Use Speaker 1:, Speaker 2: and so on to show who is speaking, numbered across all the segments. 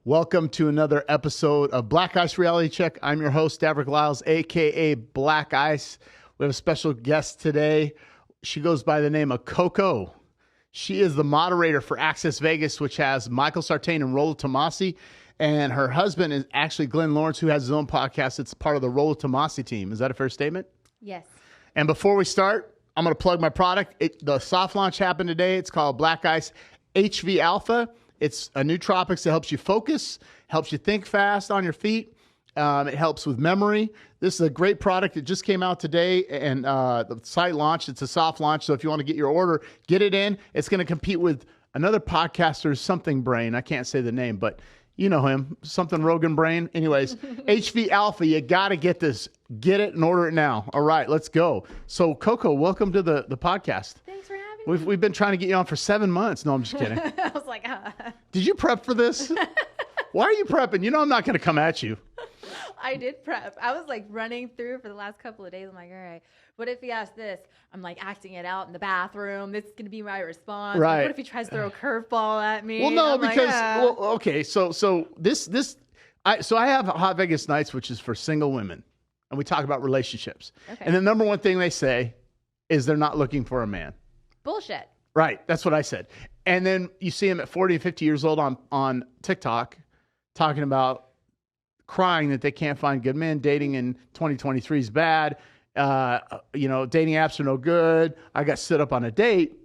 Speaker 1: Welcome to another episode of Black Ice Reality Check. I'm your host, Davrick Lyles, a.k.a. Black Ice. We have a special guest today. She goes by the name of Coco. She is the moderator for Access Vegas, which has Michael Sartain and Rollo Tomasi. And her husband is actually Glenn Lawrence, who has his own podcast. It's part of the Rollo Tomasi team. Is that a fair statement?
Speaker 2: Yes.
Speaker 1: And before we start, I'm going to plug my product. The soft launch happened today. It's called Black Ice HV Alpha. It's a nootropics that helps you focus, helps you think fast on your feet. It helps with memory. This is a great product. It just came out today, and the site launched. It's a soft launch, so if you want to get your order, get it in. It's going to compete with another podcaster, Something Brain. I can't say the name, but you know him, Something Rogan Brain. Anyways, HV Alpha, you got to get this. Get it and order it now. All right, let's go. So, Coco, welcome to the podcast.
Speaker 2: Thanks for having me.
Speaker 1: We've been trying to get you on for 7 months. No, I'm just kidding.
Speaker 2: I was like,
Speaker 1: Did you prep for this? Why are you prepping? You know I'm not going to come at you.
Speaker 2: I did prep. I was like running through for the last couple of days. I'm like, all right, what if he asks this? I'm like acting it out in the bathroom. This is going to be my response.
Speaker 1: Right.
Speaker 2: Like, what if he tries to throw a curveball at me?
Speaker 1: Well, no,
Speaker 2: I'm
Speaker 1: because,
Speaker 2: like,
Speaker 1: well, okay, so I have Hot Vegas Nights, which is for single women, and we talk about relationships.
Speaker 2: Okay.
Speaker 1: And the number one thing they say is they're not looking for a man.
Speaker 2: Bullshit.
Speaker 1: Right. That's what I said. And then you see them at 40 and 50 years old on TikTok talking about crying that they can't find good men. Dating in 2023 is bad. Dating apps are no good. I got stood up on a date.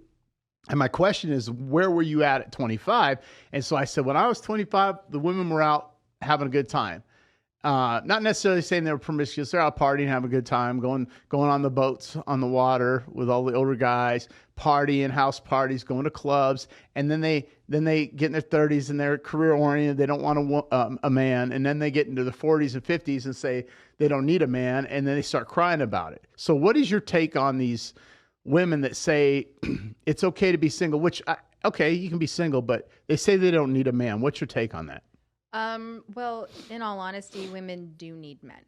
Speaker 1: And my question is, where were you at 25? And so I said, when I was 25, the women were out having a good time. Not necessarily saying they were promiscuous. They're out partying, having a good time, going on the boats on the water with all the older guys, partying, house parties, going to clubs. And then they get in their 30s and they're career oriented. They don't want a man. And then they get into the 40s and 50s and say they don't need a man. And then they start crying about it. So what is your take on these women that say it's okay to be single, okay, you can be single, but they say they don't need a man. What's your take on that?
Speaker 2: Well, in all honesty, women do need men.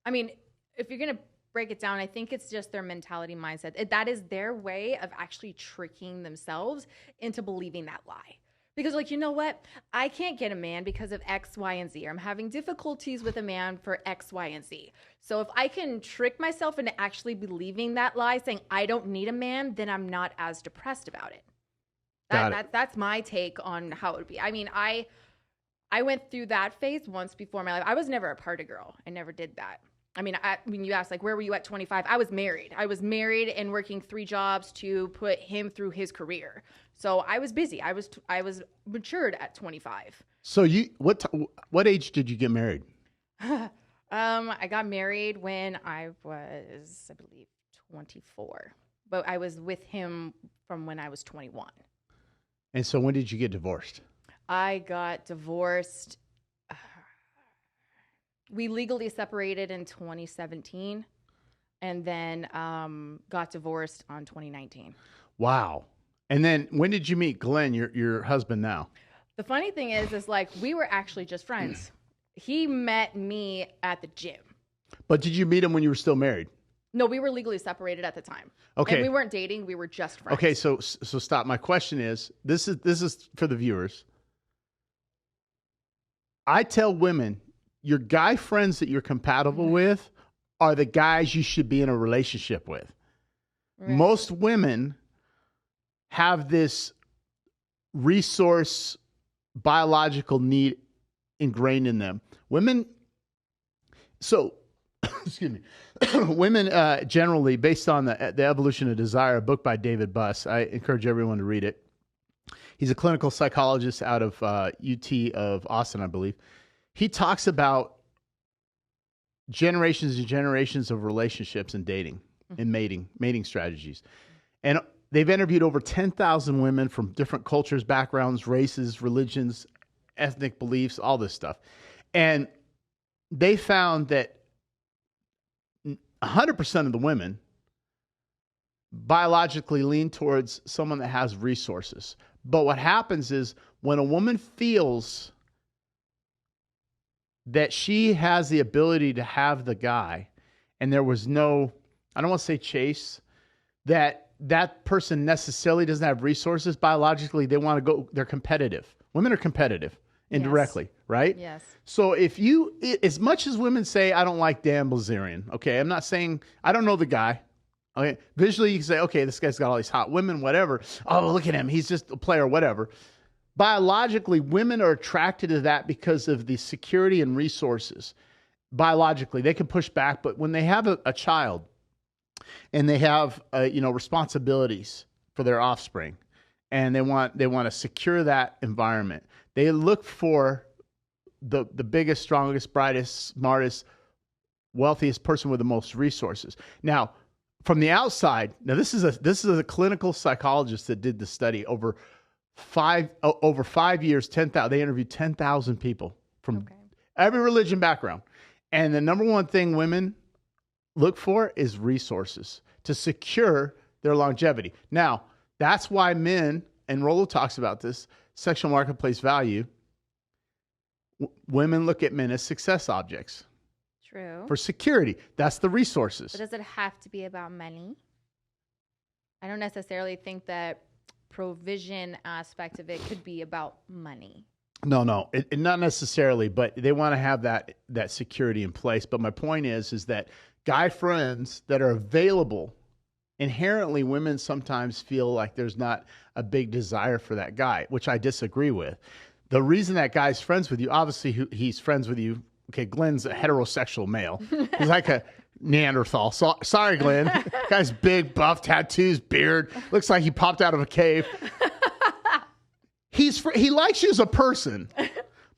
Speaker 2: I mean, if you're going to break it down, I think it's just their mentality mindset. That is their way of actually tricking themselves into believing that lie. Because like, you know what? I can't get a man because of X, Y, and Z. Or I'm having difficulties with a man for X, Y, and Z. So if I can trick myself into actually believing that lie, saying I don't need a man, then I'm not as depressed about it. That's my take on how it would be. I mean, I went through that phase once before in my life. I was never a party girl. I never did that. I mean, when you asked, like, where were you at 25? I was married. I was married and working 3 jobs to put him through his career. So I was busy. I was matured at 25.
Speaker 1: So what age did you get married?
Speaker 2: I got married when I was, I believe, 24. But I was with him from when I was 21.
Speaker 1: And so when did you get divorced?
Speaker 2: I got divorced. We legally separated in 2017 and then got divorced on 2019.
Speaker 1: Wow. And then when did you meet Glenn, your husband now?
Speaker 2: The funny thing is like we were actually just friends. He met me at the gym.
Speaker 1: But did you meet him when you were still married?
Speaker 2: No, we were legally separated at the time.
Speaker 1: Okay.
Speaker 2: And we weren't dating. We were just friends.
Speaker 1: Okay, so stop. My question is, this is for the viewers. I tell women, your guy friends that you're compatible with are the guys you should be in a relationship with. Right. Most women have this resource biological need ingrained in them. Women, excuse me, women generally, based on the Evolution of Desire, a book by David Buss, I encourage everyone to read it. He's a clinical psychologist out of UT of Austin, I believe. He talks about generations and generations of relationships and dating and mating strategies. And they've interviewed over 10,000 women from different cultures, backgrounds, races, religions, ethnic beliefs, all this stuff. And they found that 100% of the women biologically lean towards someone that has resources. But what happens is when a woman feels that she has the ability to have the guy and there was no, I don't want to say chase, that person necessarily doesn't have resources biologically, they want to go, they're competitive. Women are competitive indirectly, right?
Speaker 2: Yes.
Speaker 1: So if you, as much as women say, I don't like Dan Bilzerian, okay, I'm not saying, I don't know the guy. Okay, visually you can say, okay, this guy's got all these hot women, whatever. Oh, look at him, he's just a player, whatever. Biologically, women are attracted to that because of the security and resources. Biologically, they can push back, but when they have a child and they have responsibilities for their offspring, and they want to secure that environment, they look for the biggest, strongest, brightest, smartest, wealthiest person with the most resources. Now, from the outside, now this is a clinical psychologist that did the study over 5 years. 10,000. They interviewed 10,000 people from every religion background, and the number one thing women look for is resources to secure their longevity. Now, that's why men, and Rollo talks about this, sexual marketplace value. Women look at men as success objects.
Speaker 2: True.
Speaker 1: For security. That's the resources.
Speaker 2: But does it have to be about money? I don't necessarily think that provision aspect of it could be about money.
Speaker 1: No, it not necessarily, but they want to have that security in place. But my point is that guy friends that are available, inherently women sometimes feel like there's not a big desire for that guy, which I disagree with. The reason that guy's friends with you, obviously he's friends with you. Okay, Glenn's a heterosexual male. He's like a Neanderthal. So, sorry, Glenn. Guy's big, buff, tattoos, beard. Looks like he popped out of a cave. He likes you as a person,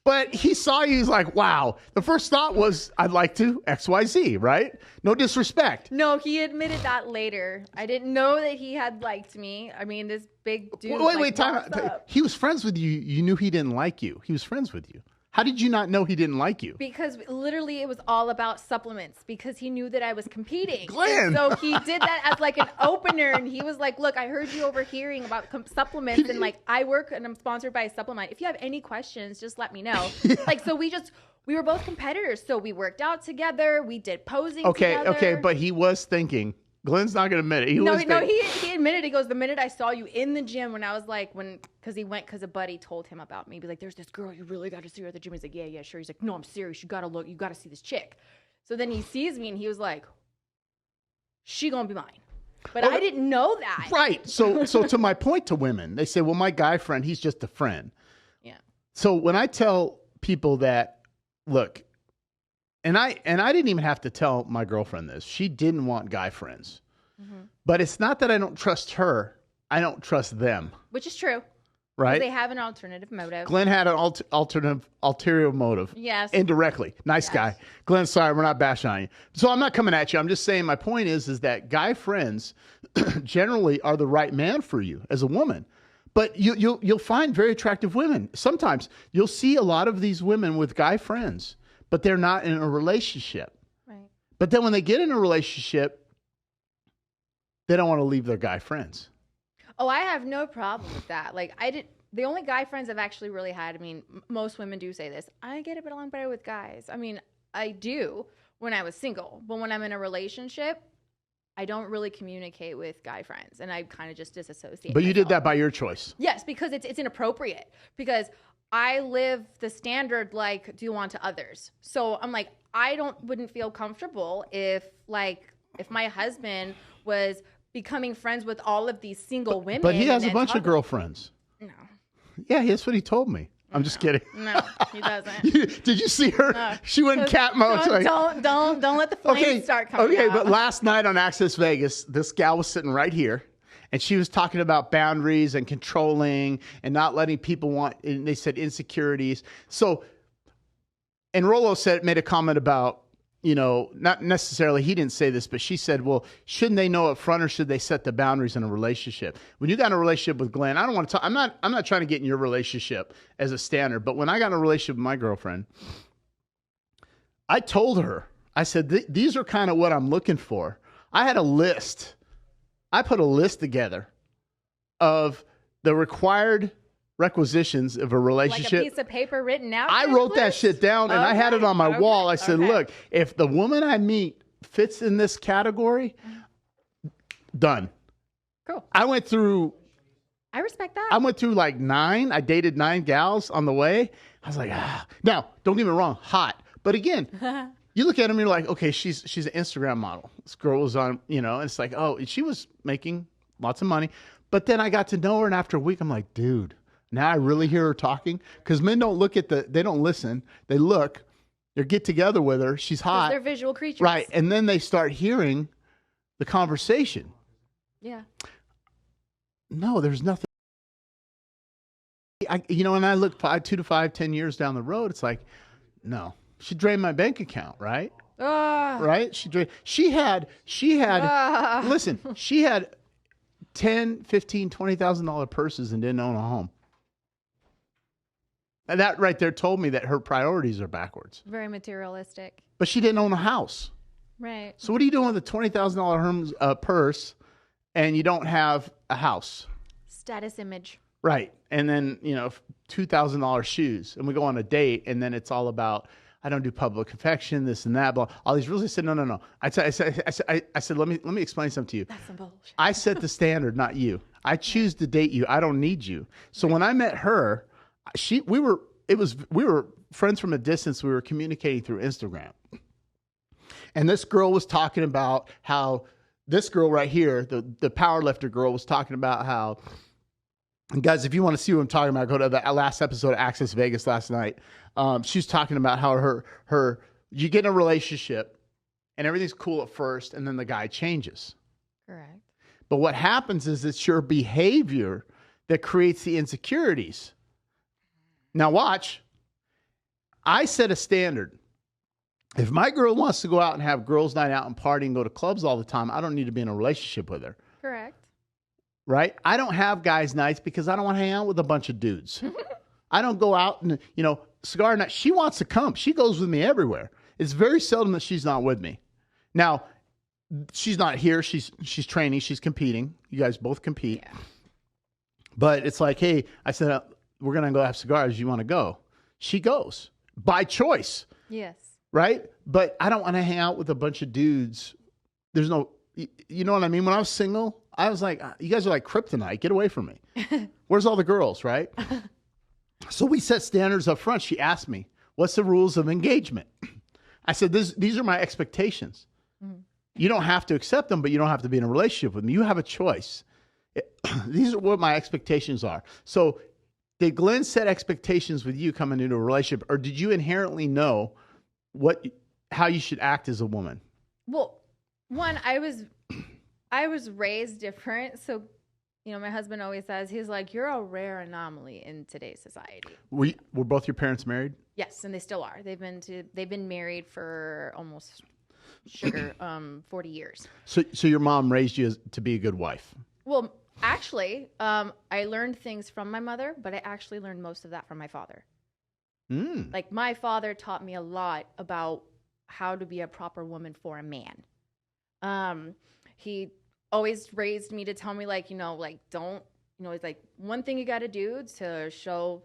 Speaker 1: but he saw you. He's like, wow. The first thought was, I'd like to XYZ, right? No disrespect.
Speaker 2: No, he admitted that later. I didn't know that he had liked me. I mean, this big dude.
Speaker 1: Wait, time out. He was friends with you. You knew he didn't like you. He was friends with you. How did you not know he didn't like you?
Speaker 2: Because literally it was all about supplements, because he knew that I was competing.
Speaker 1: Glenn!
Speaker 2: And so he did that as like an opener, and he was like, look, I heard you overhearing about supplements, and like, I work and I'm sponsored by a supplement. If you have any questions, just let me know. Yeah. Like, so we were both competitors. So we worked out together. We did posing together.
Speaker 1: Okay, but he was thinking. Glenn's not going to admit it. He
Speaker 2: admitted. He goes, the minute I saw you in the gym, when I was like, because a buddy told him about me. Be like, there's this girl, you really got to see her at the gym. He's like, yeah, sure. He's like, no, I'm serious. You got to see this chick. So then he sees me and he was like, she going to be mine. But I didn't know that.
Speaker 1: Right. So to my point to women, they say, well, my guy friend, he's just a friend.
Speaker 2: Yeah.
Speaker 1: So when I tell people that, look, and I didn't even have to tell my girlfriend this. She didn't want guy friends. Mm-hmm. But it's not that I don't trust her. I don't trust them.
Speaker 2: Which is true.
Speaker 1: Right?
Speaker 2: They have an alternative motive.
Speaker 1: Glenn had an ulterior motive.
Speaker 2: Yes.
Speaker 1: Indirectly. Nice guy. Glenn, sorry, we're not bashing on you. So I'm not coming at you. I'm just saying my point is that guy friends generally are the right man for you as a woman. But you'll find very attractive women. Sometimes you'll see a lot of these women with guy friends, but they're not in a relationship.
Speaker 2: Right.
Speaker 1: But then when they get in a relationship, they don't want to leave their guy friends.
Speaker 2: Oh, I have no problem with that. Like, the only guy friends I've actually really had, I mean, most women do say this, I get along better with guys. I mean, I do when I was single. But when I'm in a relationship, I don't really communicate with guy friends. And I kind of just disassociate.
Speaker 1: But you did that by your choice.
Speaker 2: Yes, because it's inappropriate. Because I live the standard like do unto others. So I'm like, wouldn't feel comfortable if my husband was becoming friends with all of these single women.
Speaker 1: But he has a bunch of girlfriends.
Speaker 2: No.
Speaker 1: Yeah, that's what he told me. I'm just kidding.
Speaker 2: No, he doesn't.
Speaker 1: Did you see her? No. She went in cat mode.
Speaker 2: Don't let the flames start coming out.
Speaker 1: But last night on Access Vegas, this gal was sitting right here, and she was talking about boundaries and controlling and not letting people want, and they said insecurities. So, and Rollo made a comment about, not necessarily, he didn't say this, but she said, well, shouldn't they know up front or should they set the boundaries in a relationship? When you got in a relationship with Glenn, I don't want to talk, I'm not trying to get in your relationship as a standard, but when I got in a relationship with my girlfriend, I told her, I said, these are kind of what I'm looking for. I had a list. I put a list together of the required requisitions of a relationship.
Speaker 2: Like a piece of paper written out?
Speaker 1: I wrote that shit down and I had it on my wall. I said, look, if the woman I meet fits in this category, done.
Speaker 2: Cool.
Speaker 1: I went through
Speaker 2: I respect that.
Speaker 1: I went through like 9. I dated 9 gals on the way. I was like, ah. Now, don't get me wrong, hot. But again, you look at them, you're like, okay, she's an Instagram model. This girl was on, and it's like, oh, she was making lots of money. But then I got to know her, and after a week, I'm like, dude, now I really hear her talking. Because men don't look at they don't listen. They look, they get together with her. She's hot.
Speaker 2: They're visual creatures.
Speaker 1: Right. And then they start hearing the conversation.
Speaker 2: Yeah.
Speaker 1: No, there's nothing. And I look 2 to 5, 10 years down the road, it's like, no, she drained my bank account, right? Right? She had, listen, she had $10,000, $15,000, $20,000 purses and didn't own a home. And that right there told me that her priorities are backwards.
Speaker 2: Very materialistic.
Speaker 1: But she didn't own a house.
Speaker 2: Right.
Speaker 1: So what are you doing with a $20,000 purse and you don't have a house?
Speaker 2: Status image.
Speaker 1: Right. And then, $2,000 shoes. And we go on a date and then it's all about, I don't do public affection, this and that, blah. All these rules. I said, no. I said, let me explain something to you.
Speaker 2: That's some bullshit.
Speaker 1: I set the standard, not you. I choose to date you. I don't need you. So when I met her, we were friends from a distance. We were communicating through Instagram. And this girl was talking about how this girl right here, the power lifter girl, was talking about how, and guys, if you want to see what I'm talking about, go to the last episode of Access Vegas last night. She was talking about how her you get in a relationship and everything's cool at first and then the guy changes.
Speaker 2: Correct.
Speaker 1: But what happens is it's your behavior that creates the insecurities. Now watch. I set a standard. If my girl wants to go out and have girls' night out and party and go to clubs all the time, I don't need to be in a relationship with her.
Speaker 2: Correct.
Speaker 1: Right? I don't have guys' nights because I don't want to hang out with a bunch of dudes. I don't go out and, cigar night. She wants to come. She goes with me everywhere. It's very seldom that she's not with me. Now, she's not here. She's training. She's competing. You guys both compete. Yeah. But it's like, hey, I said, we're going to go have cigars. You want to go? She goes by choice.
Speaker 2: Yes. Right?
Speaker 1: But I don't want to hang out with a bunch of dudes. There's no, you know what I mean? When I was single, I was like, you guys are like kryptonite. Get away from me. Where's all the girls, right? So we set standards up front. She asked me, what's the rules of engagement? I said, these are my expectations. Mm-hmm. You don't have to accept them, but you don't have to be in a relationship with me. You have a choice. These are what my expectations are. So did Glenn set expectations with you coming into a relationship, or did you inherently know how you should act as a woman?
Speaker 2: Well, one, I was raised different. So, my husband always says, he's like, you're a rare anomaly in today's society.
Speaker 1: Were both your parents married?
Speaker 2: Yes, and they still are. They've been married for almost 40 years. So
Speaker 1: your mom raised you to be a good wife?
Speaker 2: Well, actually, I learned things from my mother, but I actually learned most of that from my father. Like my father taught me a lot about how to be a proper woman for a man. He always raised me to tell me don't, it's like one thing you got to do to show,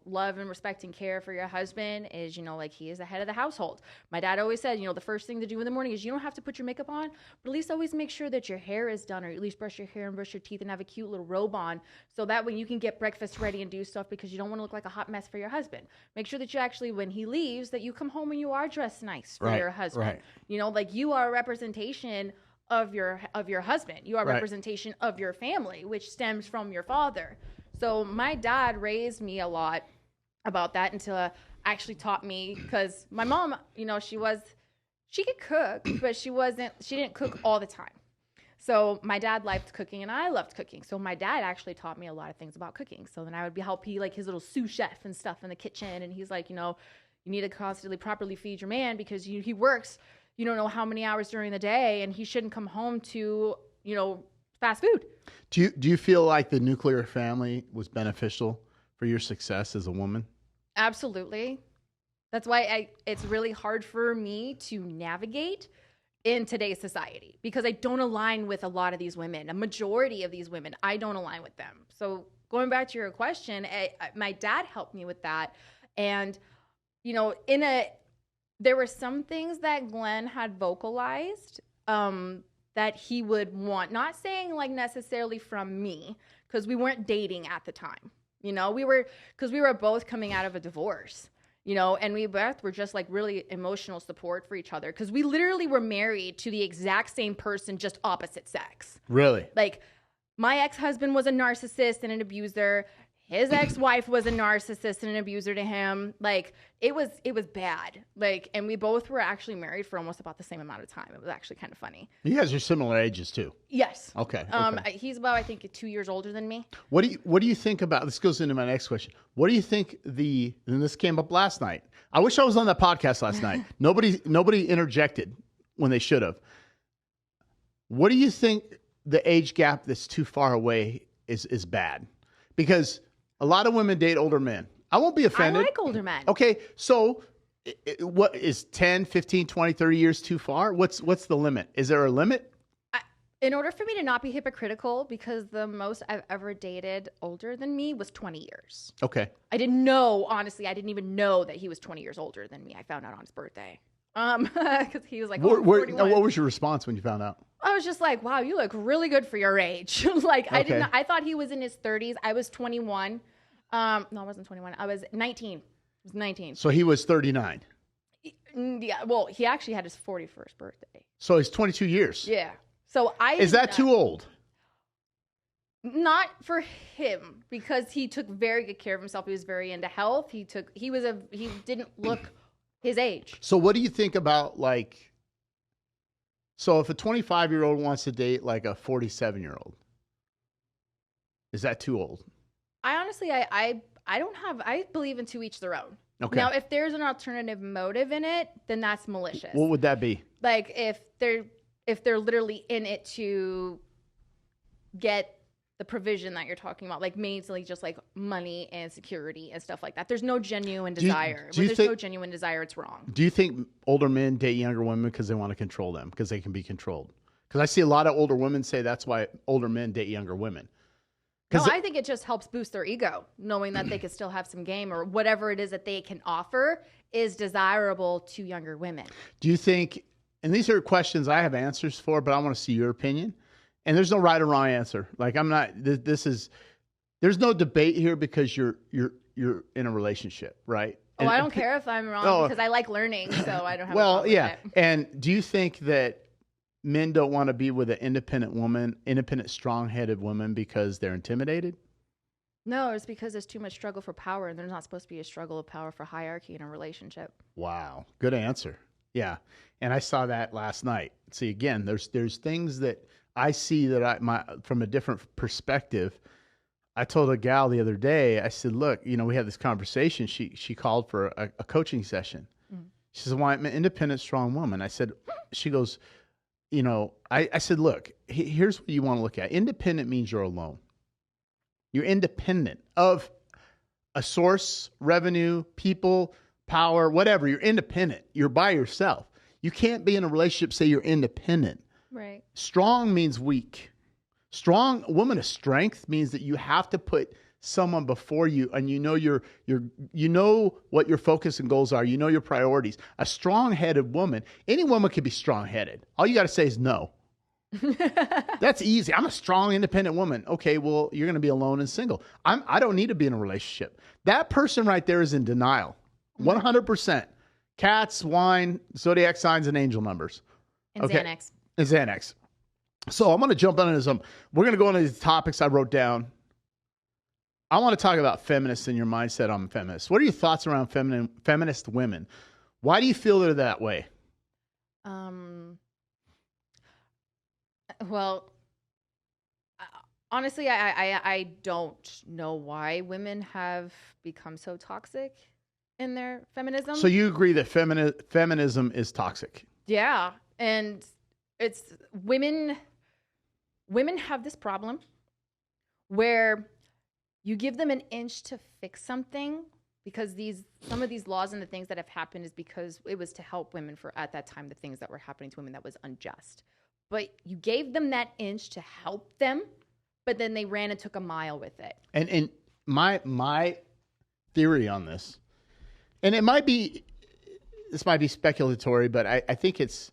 Speaker 2: love and respect and care for your husband is, he is the head of the household. My dad always said, the first thing to do in the morning is you don't have to put your makeup on, but at least always make sure that your hair is done, or at least brush your hair and brush your teeth and have a cute little robe on. So that way you can get breakfast ready and do stuff, because you don't want to look like a hot mess for your husband. Make sure that you actually, when he leaves, that you come home and you are dressed nice for your husband. Right. You are a representation of your husband. You are a representation of your family, which stems from your father. So my dad raised me a lot about that until actually taught me, because my mom, she could cook, but she didn't cook all the time. So my dad liked cooking and I loved cooking. So my dad actually taught me a lot of things about cooking. So then I would help his little sous chef and stuff in the kitchen. And he's like, you need to constantly properly feed your man, because he works, you don't know how many hours during the day, and he shouldn't come home to, fast food.
Speaker 1: Do you feel like the nuclear family was beneficial for your success as a woman?
Speaker 2: Absolutely. That's why it's really hard for me to navigate in today's society, because I don't align with a lot of these women. A majority of these women, I don't align with them. So going back to your question, my dad helped me with that. And, there were some things that Glenn had vocalized that he would want. Not saying like necessarily from me, because we weren't dating at the time. You know, we were both coming out of a divorce, you know, and we both were just like really emotional support for each other, because we literally were married to the exact same person, just opposite sex.
Speaker 1: Really?
Speaker 2: Like, my ex-husband was a narcissist and an abuser. His ex-wife was a narcissist and an abuser to him. Like, it was bad. Like, and we both were actually married for almost about the same amount of time. It was actually kind of funny.
Speaker 1: You guys are similar ages too.
Speaker 2: Yes.
Speaker 1: Okay.
Speaker 2: He's about, I think, 2 years older than me.
Speaker 1: What do you think about, this goes into my next question. What do you think and this came up last night. I wish I was on that podcast last night. Nobody interjected when they should have. What do you think the age gap that's too far away is bad? Because a lot of women date older men. I won't be offended.
Speaker 2: I like older men.
Speaker 1: Okay, so what is 10, 15, 20, 30 years too far? What's the limit? Is there a limit?
Speaker 2: In order for me to not be hypocritical, because the most I've ever dated older than me was 20 years.
Speaker 1: Okay.
Speaker 2: I didn't know, honestly, I didn't even know that he was 20 years older than me. I found out on his birthday. Because he was like, 41.
Speaker 1: What was your response when you found out?
Speaker 2: I was just like, wow, you look really good for your age. Like,
Speaker 1: Okay.
Speaker 2: I thought he was in his 30s. I was 21. No, I wasn't 21. I was 19. I was 19.
Speaker 1: So he was 39.
Speaker 2: Yeah, well, he actually had his 41st birthday.
Speaker 1: So he's 22 years.
Speaker 2: Yeah. So
Speaker 1: Is that too old?
Speaker 2: Not for him, because he took very good care of himself. He was very into health. He didn't look his age.
Speaker 1: So what do you think about, like, so if a 25-year-old wants to date like a 47-year-old, is that too old?
Speaker 2: I honestly, I believe in to each their own.
Speaker 1: Okay.
Speaker 2: Now, if there's an alternative motive in it, then that's malicious.
Speaker 1: What would that be?
Speaker 2: Like, if they're literally in it to get the provision that you're talking about, like mainly just like money and security and stuff like that. There's no genuine desire. When there's no genuine desire, it's wrong.
Speaker 1: Do you think older men date younger women because they want to control them, because they can be controlled? Because I see a lot of older women say that's why older men date younger women.
Speaker 2: No, I think it just helps boost their ego, knowing that they could still have some game, or whatever it is that they can offer is desirable to younger women.
Speaker 1: Do you think, and these are questions I have answers for, but I want to see your opinion. And there's no right or wrong answer. Like, I'm not, there's no debate here, because you're in a relationship, right?
Speaker 2: Oh, I don't care if I'm wrong, because I like learning, so I don't have a problem with it.
Speaker 1: And do you think that men don't want to be with an independent, strong-headed woman because they're intimidated?
Speaker 2: No, it's because there's too much struggle for power, and there's not supposed to be a struggle of power for hierarchy in a relationship.
Speaker 1: Wow. Good answer. Yeah. And I saw that last night. See, again, there's things that I see that from a different perspective. I told a gal the other day, I said, look, we had this conversation. She called for a coaching session. Mm-hmm. She says, well, I'm an independent, strong woman. I said, she goes, I said, look, here's what you want to look at. Independent means you're alone. You're independent of a source, revenue, people, power, whatever. You're independent. You're by yourself. You can't be in a relationship, say you're independent.
Speaker 2: Right.
Speaker 1: Strong means weak. Strong, a woman of strength means that you have to put someone before you, and you know what your focus and goals are. You know your priorities. A strong-headed woman, any woman can be strong-headed. All you got to say is no. That's easy. I'm a strong, independent woman. Okay, well, you're going to be alone and single. I don't need to be in a relationship. That person right there is in denial. 100%. Cats, wine, zodiac signs, and angel numbers.
Speaker 2: And Xanax.
Speaker 1: And Xanax. So I'm going to jump into some. We're going to go into these topics I wrote down. I want to talk about feminists and your mindset on feminists. What are your thoughts around feminist women? Why do you feel they're that way?
Speaker 2: Well, honestly, I don't know why women have become so toxic in their feminism.
Speaker 1: So you agree that feminism is toxic?
Speaker 2: Yeah, and it's women have this problem where you give them an inch to fix something, because some of these laws and the things that have happened is because it was to help women for, at that time, the things that were happening to women that was unjust. But you gave them that inch to help them, but then they ran and took a mile with it.
Speaker 1: And my theory on this, and this might be speculatory, but I think it's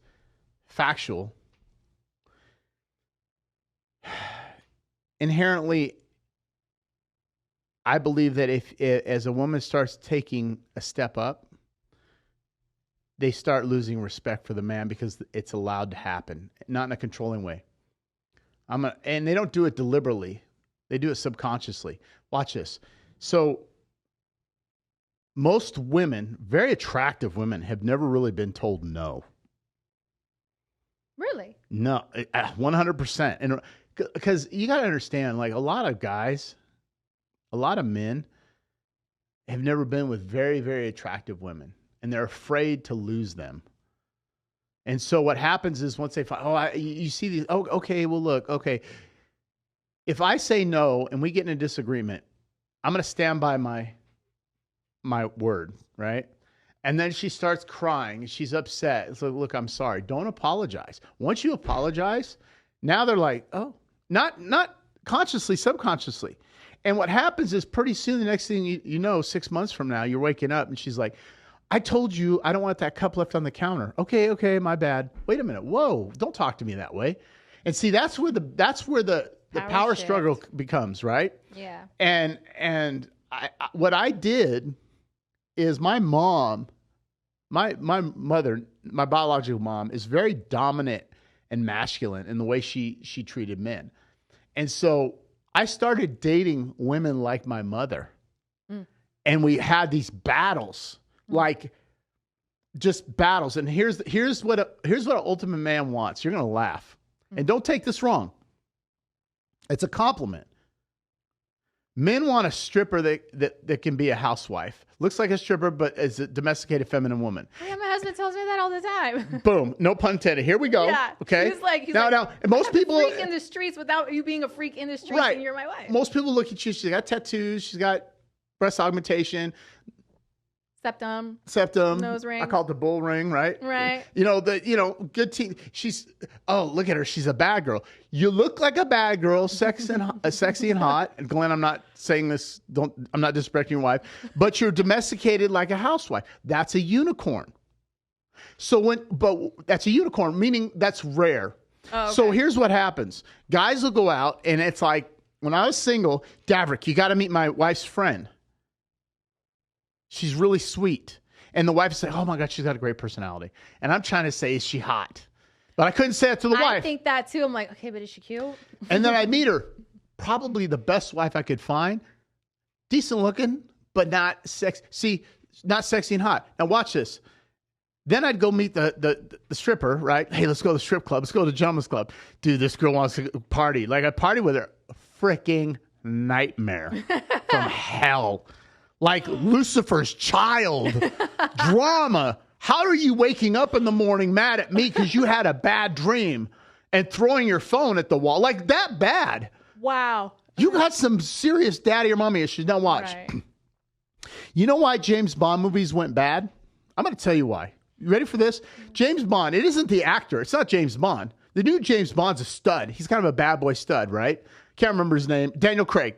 Speaker 1: factual. inherently, I believe that if as a woman starts taking a step up, they start losing respect for the man because it's allowed to happen, not in a controlling way. And they don't do it deliberately. They do it subconsciously. Watch this. So most women, very attractive women, have never really been told no.
Speaker 2: Really?
Speaker 1: No, 100%. And because you got to understand, like a lot of guys, a lot of men have never been with very, very attractive women, and they're afraid to lose them. And so what happens is once they find, you see these, okay, well, look, okay. If I say no and we get in a disagreement, I'm going to stand by my word, right? And then she starts crying. She's upset. It's like, look, I'm sorry. Don't apologize. Once you apologize, now they're like, oh, not consciously, subconsciously. And what happens is pretty soon, the next thing you know, 6 months from now, you're waking up and she's like, I told you I don't want that cup left on the counter. Okay, my bad. Wait a minute. Whoa, don't talk to me that way. And see, that's where the power struggle becomes, right?
Speaker 2: Yeah.
Speaker 1: And what I did is my mom, my mother, my biological mom is very dominant and masculine in the way she treated men. And so I started dating women like my mother. And we had these battles, like just battles. And here's what an ultimate man wants. You're going to laugh. And don't take this wrong. It's a compliment. Men want a stripper that can be a housewife. Looks like a stripper, but is a domesticated feminine woman.
Speaker 2: Yeah, my husband tells me that all the time.
Speaker 1: Boom. No pun intended. Here we go.
Speaker 2: Yeah.
Speaker 1: Okay.
Speaker 2: He's like,
Speaker 1: and most people
Speaker 2: freak in the streets without you being a freak in the streets,
Speaker 1: right.
Speaker 2: And you're my wife.
Speaker 1: Most people look at you. She's got tattoos. She's got breast augmentation.
Speaker 2: Septum.
Speaker 1: Nose
Speaker 2: ring.
Speaker 1: I call it the bull ring, right?
Speaker 2: Right.
Speaker 1: Good teeth. Look at her. She's a bad girl. You look like a bad girl, sexy and hot. And Glenn, I'm not saying this. I'm not disrespecting your wife, but you're domesticated like a housewife. That's a unicorn. But that's a unicorn, meaning that's rare.
Speaker 2: Oh, okay.
Speaker 1: So here's what happens. Guys will go out and it's like, when I was single, Davrick, you got to meet my wife's friend. She's really sweet. And the wife would say, oh my God, she's got a great personality. And I'm trying to say, is she hot? But I couldn't say it to the wife.
Speaker 2: I think that too. I'm like, okay, but is she cute?
Speaker 1: And then I meet her. Probably the best wife I could find. Decent looking, but not sexy. See, not sexy and hot. Now watch this. Then I'd go meet the stripper, right? Hey, let's go to the strip club. Let's go to the gentleman's club. Dude, this girl wants to party. Like I party with her. Freaking nightmare from hell. Like Lucifer's child. Drama. How are you waking up in the morning mad at me because you had a bad dream and throwing your phone at the wall? Like that bad.
Speaker 2: Wow.
Speaker 1: You got some serious daddy or mommy issues. Now watch.
Speaker 2: Right.
Speaker 1: You know why James Bond movies went bad? I'm going to tell you why. You ready for this? James Bond, it isn't the actor. It's not James Bond. The new James Bond's a stud. He's kind of a bad boy stud, right? Can't remember his name. Daniel Craig.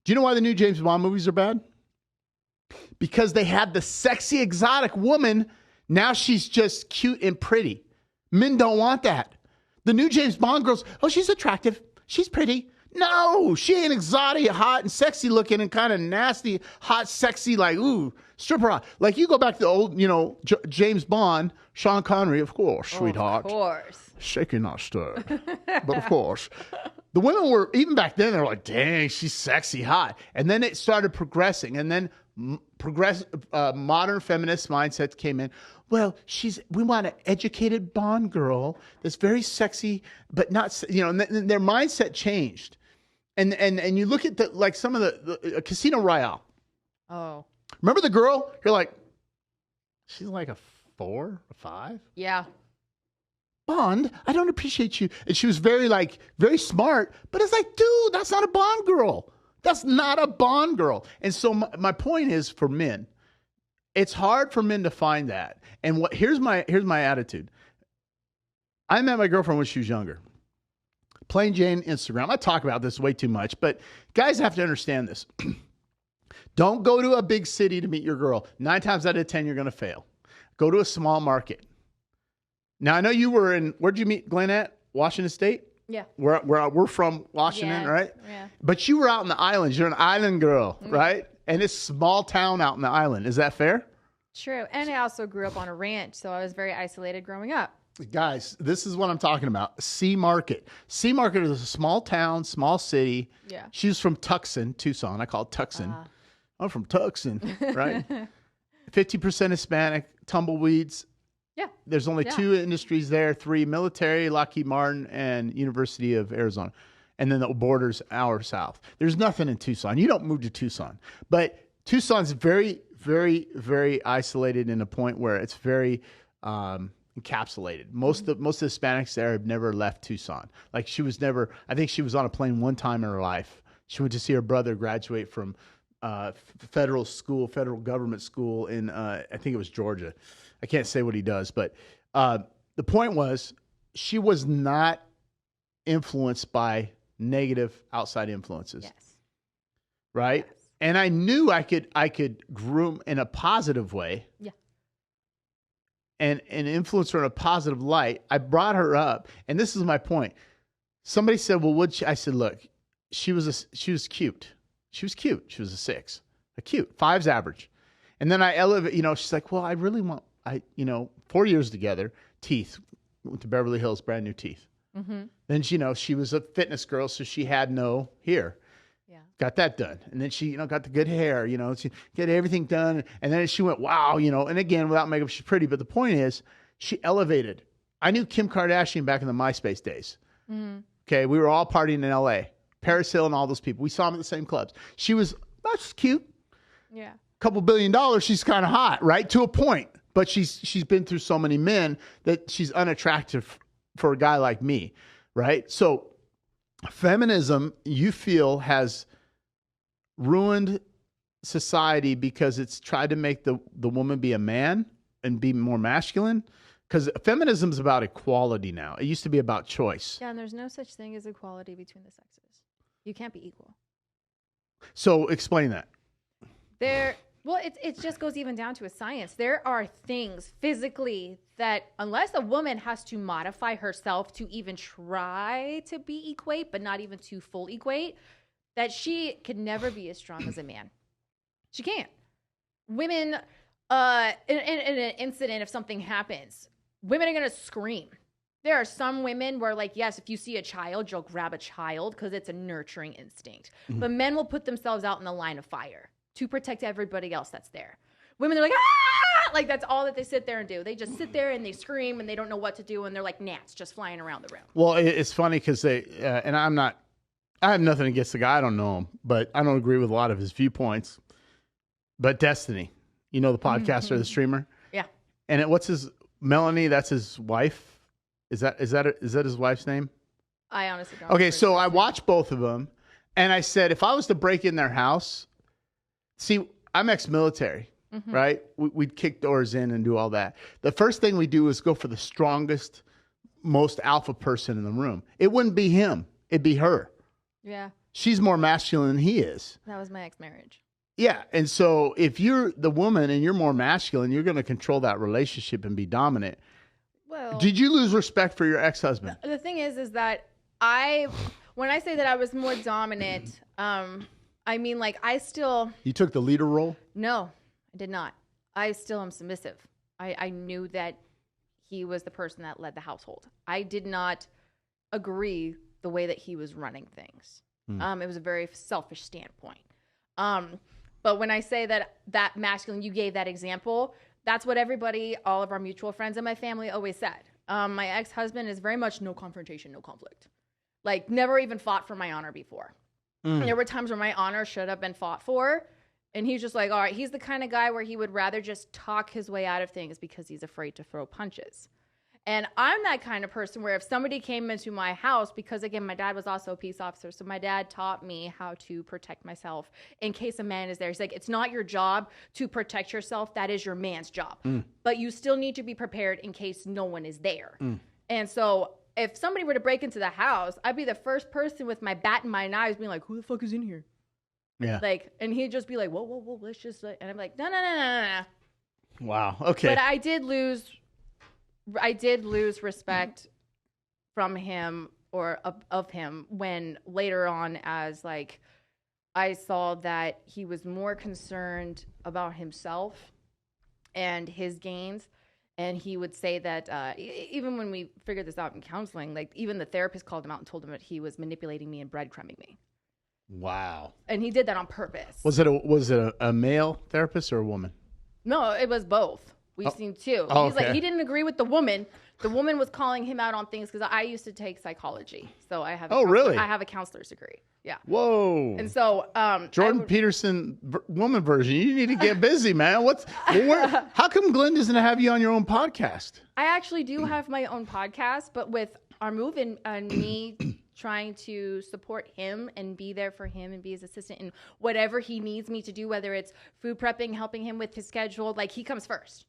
Speaker 1: Do you know why the new James Bond movies are bad? Because they had the sexy, exotic woman. Now she's just cute and pretty. Men don't want that. The new James Bond girls, oh, she's attractive. She's pretty. No, she ain't exotic, hot, and sexy looking and kind of nasty, hot, sexy, like, ooh, stripper hot. Like, you go back to the old, James Bond, Sean Connery, of course, sweetheart.
Speaker 2: Of course.
Speaker 1: Shaken, not stirred. But of course. The women were, even back then, they were like, dang, she's sexy, hot. And then it started progressing. And then modern feminist mindsets came in. Well, we want an educated Bond girl that's very sexy, but not, and their mindset changed. And you look at some of the Casino Royale.
Speaker 2: Oh.
Speaker 1: Remember the girl? You're like, she's like a 4, a 5?
Speaker 2: Yeah.
Speaker 1: Bond, I don't appreciate you. And she was very smart, but it's like, dude, that's not a Bond girl. That's not a Bond girl. And so my point is for men, it's hard for men to find that. And here's my attitude. I met my girlfriend when she was younger. Plain Jane Instagram. I talk about this way too much, but guys have to understand this. Don't go to a big city to meet your girl. 9 times out of 10, you're going to fail. Go to a small market. Now, I know you were where'd you meet Glenn at? Washington State?
Speaker 2: Yeah.
Speaker 1: Where we're from, Washington,
Speaker 2: Yeah,
Speaker 1: right?
Speaker 2: yeah.
Speaker 1: But you were out in the islands. You're an island girl, right? And it's small town out in the island. Is that fair?
Speaker 2: True. And I also grew up on a ranch, so I was very isolated growing up.
Speaker 1: Guys, this is what I'm talking about. Sea Market. Sea Market is a small town, small city.
Speaker 2: Yeah.
Speaker 1: She's from Tucson, Tucson. I call it Tucson. I'm from Tucson, right? 50% Hispanic, tumbleweeds.
Speaker 2: Yeah.
Speaker 1: There's only 2 industries there, 3 military, Lockheed Martin, and University of Arizona. And then the border's hour south. There's nothing in Tucson. You don't move to Tucson. But Tucson's very, very, very isolated in a point where it's very encapsulated. Most of the Hispanics there have never left Tucson. Like she was never, I think she was on a plane one time in her life. She went to see her brother graduate from federal government school in, I think it was Georgia. I can't say what he does, but the point was she was not influenced by negative outside influences.
Speaker 2: Yes.
Speaker 1: Right? Yes. And I knew I could groom in a positive way.
Speaker 2: Yeah.
Speaker 1: And influence her in a positive light. I brought her up, and this is my point. Somebody said, "Well, I said, "Look, she was cute. She was cute. She was a 6, a cute 5's average." And then I elevate. She's like, "Well, I really want 4 years together, teeth, went to Beverly Hills, brand new teeth." Mm-hmm. Then she was a fitness girl, so she had no hair. Yeah, got that done, and then she got the good hair. She got everything done, and then she went, wow, and again without makeup, she's pretty. But the point is, she elevated. I knew Kim Kardashian back in the MySpace days. Mm-hmm. Okay, we were all partying in L.A. Paris Hill and all those people. We saw them at the same clubs. That's cute. Yeah, $2 billion. She's kind of hot, right, to a point. But she's been through so many men that she's unattractive for a guy like me, right? So feminism, you feel, has ruined society because it's tried to make the woman be a man and be more masculine. Because feminism is about equality now. It used to be about choice.
Speaker 2: Yeah, and there's no such thing as equality between the sexes. You can't be equal.
Speaker 1: So explain that.
Speaker 2: Well, it just goes even down to a science. There are things physically that unless a woman has to modify herself to even try to be equate, but not even to full equate, that she could never be as strong as a man. She can't. Women, in an incident, if something happens, women are going to scream. There are some women where, like, yes, if you see a child, you'll grab a child because it's a nurturing instinct. Mm-hmm. But men will put themselves out in the line of fire to protect everybody else that's there. Women are like, ah! Like, that's all that they sit there and do. They just sit there and they scream and they don't know what to do, and they're like gnats just flying around the room.
Speaker 1: Well, it's funny because I have nothing against the guy. I don't know him, but I don't agree with a lot of his viewpoints. But Destiny, the podcaster, the streamer?
Speaker 2: Yeah.
Speaker 1: And Melanie, that's his wife? Is that his wife's name?
Speaker 2: I honestly don't.
Speaker 1: Okay, so I watched both of them, and I said, if I was to break in their house, see, I'm ex-military, right? We'd kick doors in and do all that. The first thing we do is go for the strongest, most alpha person in the room. It wouldn't be him. It'd be her.
Speaker 2: Yeah.
Speaker 1: She's more masculine than he is.
Speaker 2: That was my ex-marriage.
Speaker 1: Yeah, and so if you're the woman and you're more masculine, you're going to control that relationship and be dominant. Well, did you lose respect for your ex-husband?
Speaker 2: The thing is that when I say that I was more dominant, I mean, like, I still...
Speaker 1: You took the leader role?
Speaker 2: No, I did not. I still am submissive. I knew that he was the person that led the household. I did not agree the way that he was running things. It was a very selfish standpoint. But when I say that masculine, you gave that example, that's what everybody, all of our mutual friends and my family always said. My ex-husband is very much no confrontation, no conflict. Like, never even fought for my honor before. There were times where my honor should have been fought for, and he's just like, all right, he's the kind of guy where he would rather just talk his way out of things because he's afraid to throw punches. And I'm that kind of person where if somebody came into my house, because again, my dad was also a peace officer, so my dad taught me how to protect myself in case a man is there. He's like, it's not your job to protect yourself. That is your man's job. But you still need to be prepared in case no one is there. And so if somebody were to break into the house, I'd be the first person with my bat in my knives being like, who the fuck is in here? Yeah. Like, and he'd just be like, whoa, let's just, and I'm like, no.
Speaker 1: Wow. Okay.
Speaker 2: But I did lose respect from him or of him when later on, as like I saw that he was more concerned about himself and his gains. And he would say that even when we figured this out in counseling, like even the therapist called him out and told him that he was manipulating me and breadcrumbing me.
Speaker 1: Wow.
Speaker 2: And he did that on purpose.
Speaker 1: Was it a male therapist or a woman?
Speaker 2: No, it was both. We've seen two.
Speaker 1: Oh,
Speaker 2: He's like,
Speaker 1: okay.
Speaker 2: he didn't agree with the woman. The woman was calling him out on things because I used to take psychology. So I have
Speaker 1: really?
Speaker 2: I have a counselor's degree. Yeah.
Speaker 1: Whoa.
Speaker 2: And so
Speaker 1: Jordan Peterson woman version. You need to get busy, man. How come Glenn doesn't have you on your own podcast?
Speaker 2: I actually do have my own podcast, but with our move and me trying to support him and be there for him and be his assistant in whatever he needs me to do, whether it's food prepping, helping him with his schedule, like he comes first.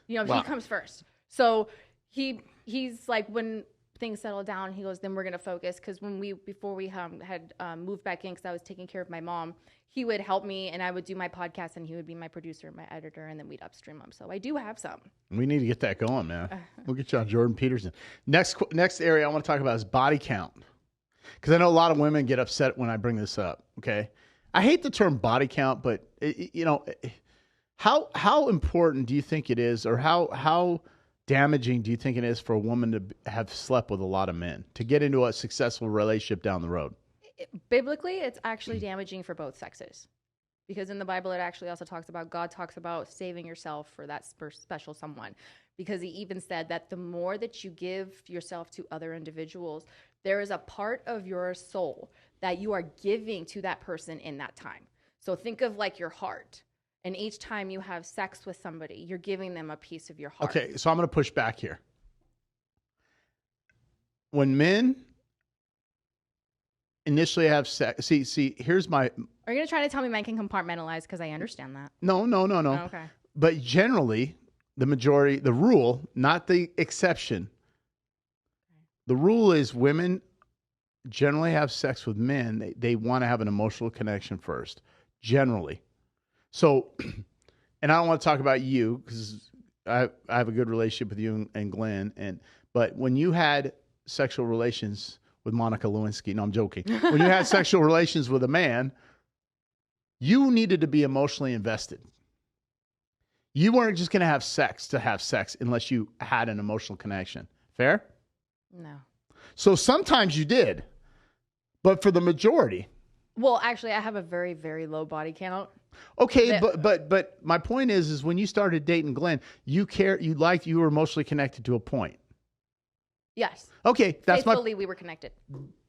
Speaker 2: He comes first. So he's like, when things settle down, he goes, then we're going to focus. Because before we had moved back in, because I was taking care of my mom, he would help me and I would do my podcast and he would be my producer, my editor, and then we'd upstream them. So I do have some.
Speaker 1: We need to get that going, man. We'll get you on Jordan Peterson. Next area I want to talk about is body count. Because I know a lot of women get upset when I bring this up, okay? I hate the term body count, but, how important do you think it is, or how damaging do you think it is for a woman to have slept with a lot of men, to get into a successful relationship down the road?
Speaker 2: Biblically, it's actually damaging for both sexes. Because in the Bible, it actually also God talks about saving yourself for that special someone. Because he even said that the more that you give yourself to other individuals, there is a part of your soul that you are giving to that person in that time. So think of like your heart. And each time you have sex with somebody, you're giving them a piece of your heart.
Speaker 1: Okay, so I'm going to push back here. When men initially have sex, see, here's my...
Speaker 2: Are you going to try to tell me men can compartmentalize? Because I understand that.
Speaker 1: No.
Speaker 2: Oh, okay.
Speaker 1: But generally, the majority, the rule, not the exception, the rule is women generally have sex with men. They want to have an emotional connection first, generally. So, and I don't want to talk about you because I have a good relationship with you and Glenn. But when you had sexual relations with Monica Lewinsky, no, I'm joking. When you had sexual relations with a man, you needed to be emotionally invested. You weren't just going to have sex unless you had an emotional connection. Fair?
Speaker 2: No.
Speaker 1: So sometimes you did, but for the majority.
Speaker 2: Well, actually, I have a very, very low body count.
Speaker 1: Okay, but my point is when you started dating Glenn, you were emotionally connected to a point.
Speaker 2: Yes.
Speaker 1: Okay,
Speaker 2: we were connected.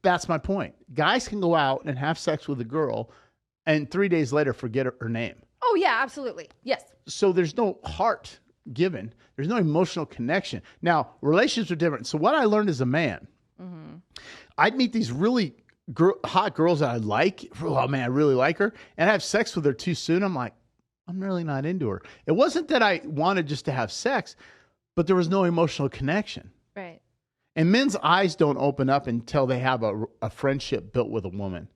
Speaker 1: That's my point. Guys can go out and have sex with a girl and 3 days later forget her name.
Speaker 2: Oh, yeah, absolutely. Yes.
Speaker 1: So there's no heart given. There's no emotional connection. Now, relationships are different. So what I learned as a man, I'd meet these really hot girls that I like. Oh, man, I really like her. And I have sex with her too soon. I'm like, I'm really not into her. It wasn't that I wanted just to have sex, but there was no emotional connection.
Speaker 2: Right.
Speaker 1: And men's eyes don't open up until they have a friendship built with a woman.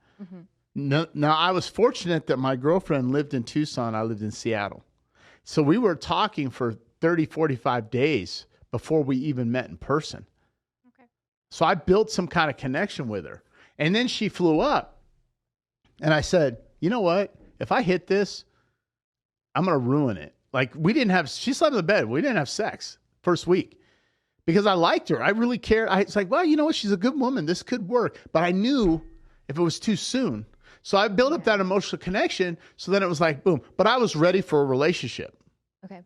Speaker 1: Now, I was fortunate that my girlfriend lived in Tucson. I lived in Seattle. So we were talking for 30, 45 days before we even met in person.
Speaker 2: Okay.
Speaker 1: So I built some kind of connection with her. And then she flew up. And I said, you know what? If I hit this, I'm going to ruin it. Like she slept in the bed. We didn't have sex first week because I liked her. I really cared. It's like, well, you know what? She's a good woman. This could work. But I knew if it was too soon. So I built up that emotional connection. So then it was like, boom. But I was ready for a relationship.
Speaker 2: Okay.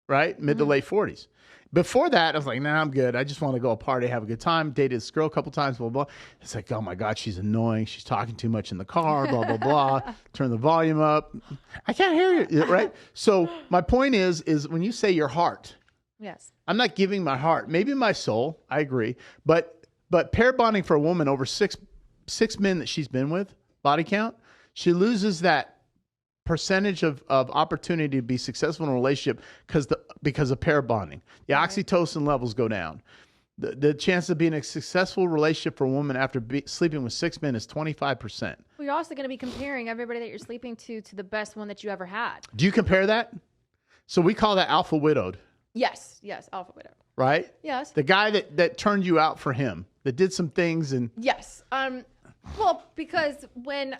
Speaker 1: Right? Mid to late 40s. Before that, I was like, nah, I'm good. I just want to go party, have a good time. Dated this girl a couple times, blah, blah. It's like, oh my God, she's annoying. She's talking too much in the car, blah, blah, blah. Turn the volume up. I can't hear you, right? So my point is when you say your heart,
Speaker 2: yes,
Speaker 1: I'm not giving my heart, maybe my soul. I agree. But pair bonding for a woman over six men that she's been with, body count, she loses that percentage of opportunity to be successful in a relationship because of pair bonding. The oxytocin levels go down. The chance of being a successful relationship for a woman after sleeping with 6 men is 25%.
Speaker 2: Well, you're also going to be comparing everybody that you're sleeping to the best one that you ever had.
Speaker 1: Do you compare that? So we call that alpha widowed.
Speaker 2: Yes, alpha widow.
Speaker 1: Right?
Speaker 2: Yes.
Speaker 1: The guy that turned you out for him, that did some things and...
Speaker 2: Yes. Well, because when,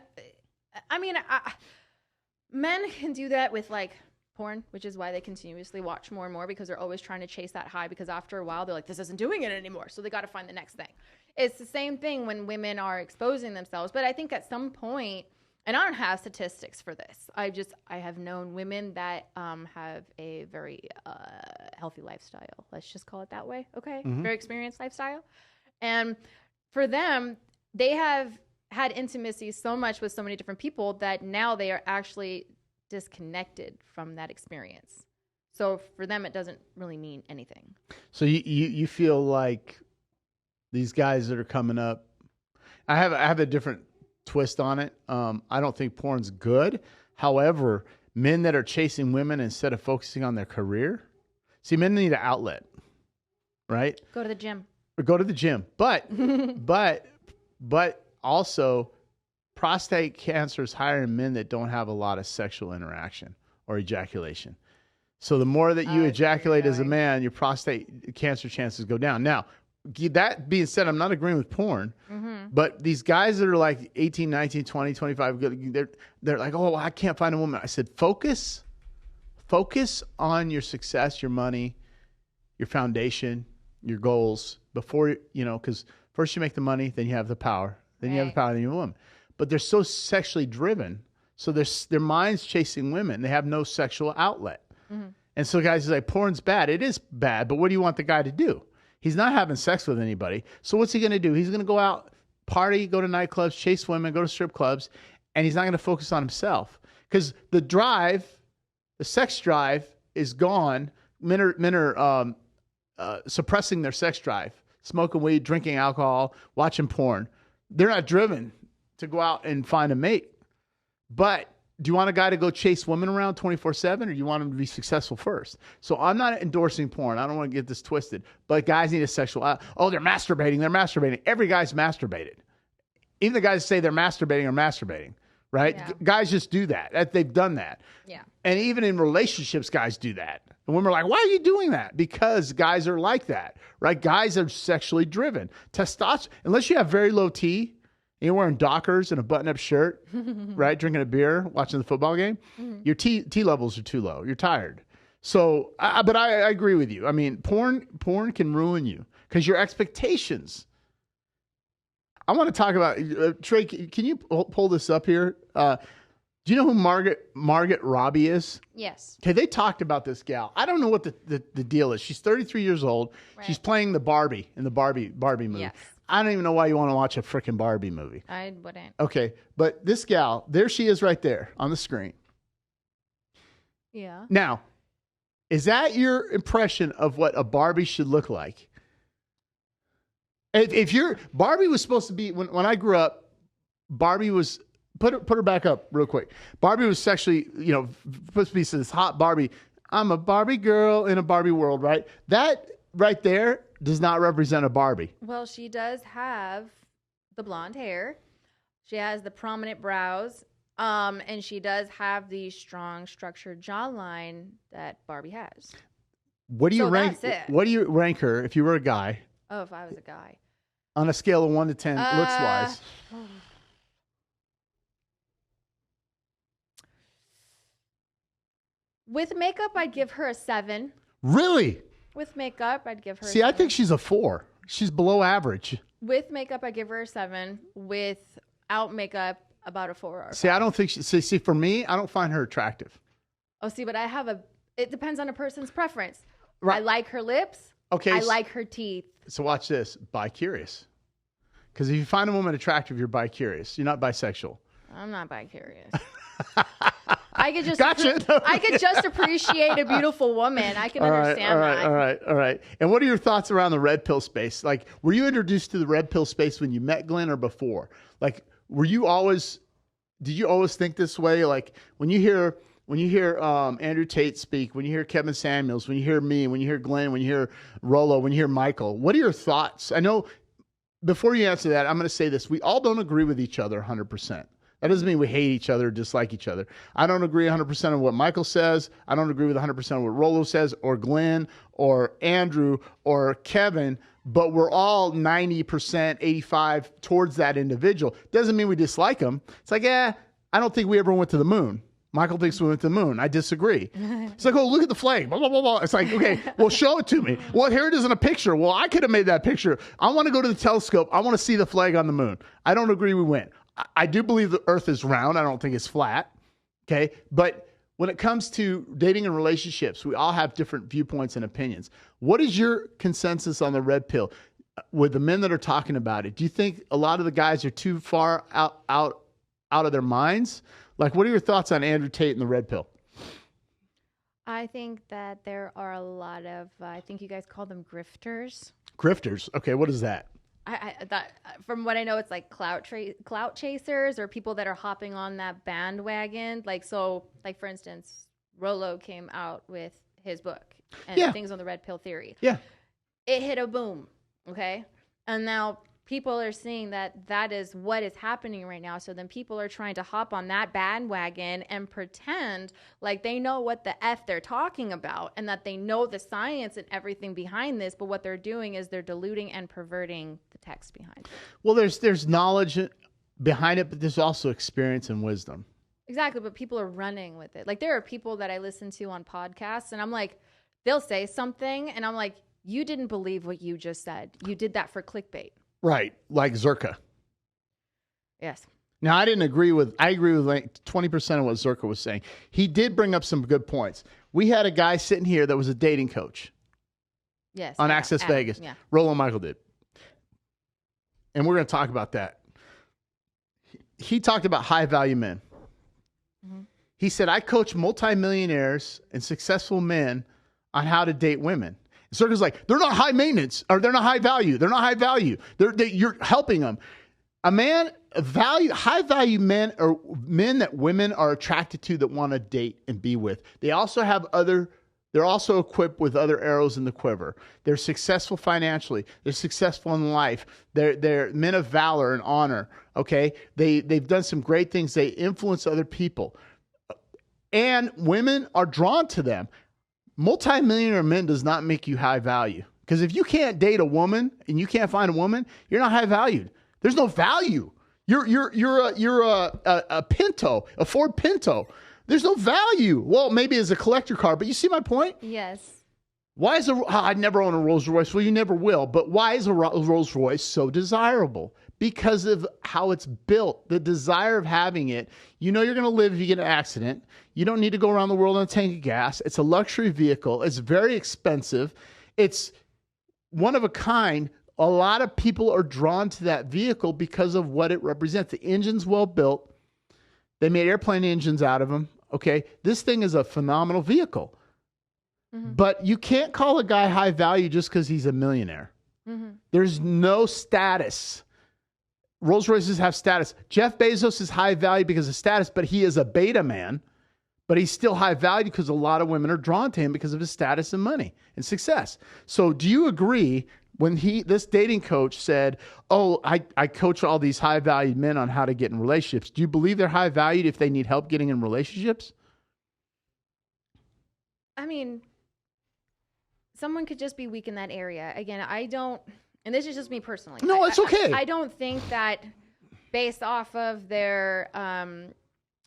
Speaker 2: men can do that with like porn, which is why they continuously watch more and more, because they're always trying to chase that high, because after a while they're like, this isn't doing it anymore. So they got to find the next thing. It's the same thing when women are exposing themselves. But I think at some point, and I don't have statistics for this, I have known women that have a very healthy lifestyle. Let's just call it that way. Okay. Mm-hmm. Very experienced lifestyle. And for them, they have had intimacy so much with so many different people that now they are actually disconnected from that experience. So for them, it doesn't really mean anything.
Speaker 1: So you feel like these guys that are coming up, I have a different twist on it. I don't think porn's good. However, men that are chasing women instead of focusing on their career, see, men need an outlet, right?
Speaker 2: Go to the gym.
Speaker 1: Or go to the gym. But also, prostate cancer is higher in men that don't have a lot of sexual interaction or ejaculation. So the more that you ejaculate as a man, your prostate cancer chances go down. Now, that being said, I'm not agreeing with porn, but these guys that are like 18, 19, 20, 25, they're like, oh, I can't find a woman. I said, focus on your success, your money, your foundation, your goals before, because first you make the money, then you have the power. Then you have the power, then you have a woman. But they're so sexually driven, so their mind's chasing women. They have no sexual outlet. Mm-hmm. And so guys are like, porn's bad. It is bad, but what do you want the guy to do? He's not having sex with anybody. So what's he going to do? He's going to go out, party, go to nightclubs, chase women, go to strip clubs, and he's not going to focus on himself. Because the sex drive is gone. Men are suppressing their sex drive, smoking weed, drinking alcohol, watching porn. They're not driven to go out and find a mate. But do you want a guy to go chase women around 24/7, or do you want him to be successful first? So I'm not endorsing porn. I don't want to get this twisted. But guys need a sexual they're masturbating. Every guy's masturbated. Even the guys that say they're masturbating are masturbating, right? Yeah. Guys just do that. They've done that. Yeah. And even in relationships, guys do that. And women are like, why are you doing that? Because guys are like that, right? Guys are sexually driven. Testosterone, unless you have very low T, and you're wearing Dockers and a button-up shirt, right? Drinking a beer, watching the football game, your T levels are too low. You're tired. So, but I agree with you. I mean, porn can ruin you because your expectations. I want to talk about, Trey, can you pull this up here? Do you know who Margaret Robbie is?
Speaker 2: Yes.
Speaker 1: Okay, they talked about this gal. I don't know what the deal is. She's 33 years old. Right. She's playing the Barbie in the Barbie movie. Yes. I don't even know why you want to watch a freaking Barbie movie.
Speaker 2: I wouldn't.
Speaker 1: Okay, but this gal, there she is right there on the screen.
Speaker 2: Yeah.
Speaker 1: Now, is that your impression of what a Barbie should look like? If Barbie was supposed to be, when I grew up, Barbie was... Put her back up real quick. Barbie was sexually, supposed to be this hot Barbie. I'm a Barbie girl in a Barbie world, right? That right there does not represent a Barbie.
Speaker 2: Well, she does have the blonde hair. She has the prominent brows. And she does have the strong, structured jawline that Barbie has.
Speaker 1: What do you rank her if you were a guy?
Speaker 2: Oh, if I was a guy.
Speaker 1: On a scale of 1 to 10, looks-wise.
Speaker 2: With makeup, I'd give her a 7.
Speaker 1: Really?
Speaker 2: With makeup, I'd give her a
Speaker 1: 7. I think she's a 4. She's below average.
Speaker 2: With makeup, I'd give her a 7. Without makeup, about a 4 or a 5.
Speaker 1: I don't think see, for me, I don't find her attractive.
Speaker 2: Oh, see, but it depends on a person's preference. Right. I like her lips. Okay. I like her teeth.
Speaker 1: So watch this. Bi-curious. Because if you find a woman attractive, you're bi-curious. You're not bisexual.
Speaker 2: I'm not bi-curious. I could just appreciate a beautiful woman. I can understand that.
Speaker 1: All right. And what are your thoughts around the red pill space? Like, were you introduced to the red pill space when you met Glenn or before? Like, did you always think this way? Like, when you hear Andrew Tate speak, when you hear Kevin Samuels, when you hear me, when you hear Glenn, when you hear Rollo, when you hear Michael, what are your thoughts? I know, before you answer that, I'm going to say this. We all don't agree with each other 100%. That doesn't mean we hate each other or dislike each other. I don't agree 100% of what Michael says. I don't agree with 100% of what Rolo says or Glenn or Andrew or Kevin, but we're all 90%, 85 towards that individual. Doesn't mean we dislike them. It's like, I don't think we ever went to the moon. Michael thinks we went to the moon. I disagree. It's like, oh, look at the flag. Blah, blah, blah, blah. It's like, okay, well, show it to me. Well, here it is in a picture. Well, I could have made that picture. I want to go to the telescope. I want to see the flag on the moon. I don't agree we went. I do believe the earth is round. I don't think it's flat. Okay. But when it comes to dating and relationships, we all have different viewpoints and opinions. What is your consensus on the red pill with the men that are talking about it? Do you think a lot of the guys are too far out of their minds? Like, what are your thoughts on Andrew Tate and the red pill?
Speaker 2: I think that there are a lot of, I think you guys call them grifters.
Speaker 1: Grifters. Okay. What is that?
Speaker 2: From what I know, it's like clout chasers or people that are hopping on that bandwagon. Like, for instance, Rolo came out with his book and things on the red pill theory.
Speaker 1: Yeah.
Speaker 2: It hit a boom. Okay. And now people are seeing that is what is happening right now. So then people are trying to hop on that bandwagon and pretend like they know what the F they're talking about and that they know the science and everything behind this. But what they're doing is they're diluting and perverting the text behind it.
Speaker 1: Well, there's knowledge behind it, but there's also experience and wisdom.
Speaker 2: Exactly. But people are running with it. Like, there are people that I listen to on podcasts and I'm like, they'll say something and I'm like, you didn't believe what you just said. You did that for clickbait.
Speaker 1: Right, like Zerka.
Speaker 2: Yes.
Speaker 1: Now, I agree with like 20% of what Zerka was saying. He did bring up some good points. We had a guy sitting here that was a dating coach.
Speaker 2: Yes.
Speaker 1: On Access Vegas.
Speaker 2: Yeah.
Speaker 1: Rolo Michael did. And we're going to talk about that. He talked about high-value men. Mm-hmm. He said, I coach multimillionaires and successful men on how to date women. Circle's like, they're not high maintenance or they're not high value. They're not high value. You're helping them. High value men are men that women are attracted to that want to date and be with. They're also equipped with other arrows in the quiver. They're successful financially. They're successful in life. They're men of valor and honor. Okay. They've done some great things. They influence other people and women are drawn to them. Multi-millionaire men does not make you high value. Because if you can't date a woman and you can't find a woman, you're not high valued. There's no value. You're a Pinto, a Ford Pinto. There's no value. Well, maybe as a collector car, but you see my point?
Speaker 2: Yes.
Speaker 1: Why is I'd never own a Rolls Royce. Well, you never will. But why is a Rolls Royce so desirable? Because of how it's built, the desire of having it. You know you're going to live if you get an accident. You don't need to go around the world on a tank of gas. It's a luxury vehicle. It's very expensive. It's one of a kind. A lot of people are drawn to that vehicle because of what it represents. The engine's well built. They made airplane engines out of them. Okay, this thing is a phenomenal vehicle. Mm-hmm. But you can't call a guy high value just because he's a millionaire. Mm-hmm. There's no status. Rolls Royces have status. Jeff Bezos is high value because of status, but he is a beta man. But he's still high value because a lot of women are drawn to him because of his status and money and success. So do you agree when this dating coach said, oh, I coach all these high valued men on how to get in relationships. Do you believe they're high valued if they need help getting in relationships?
Speaker 2: I mean, someone could just be weak in that area. Again, I don't, and this is just me personally.
Speaker 1: No, it's okay.
Speaker 2: I don't think that based off of their,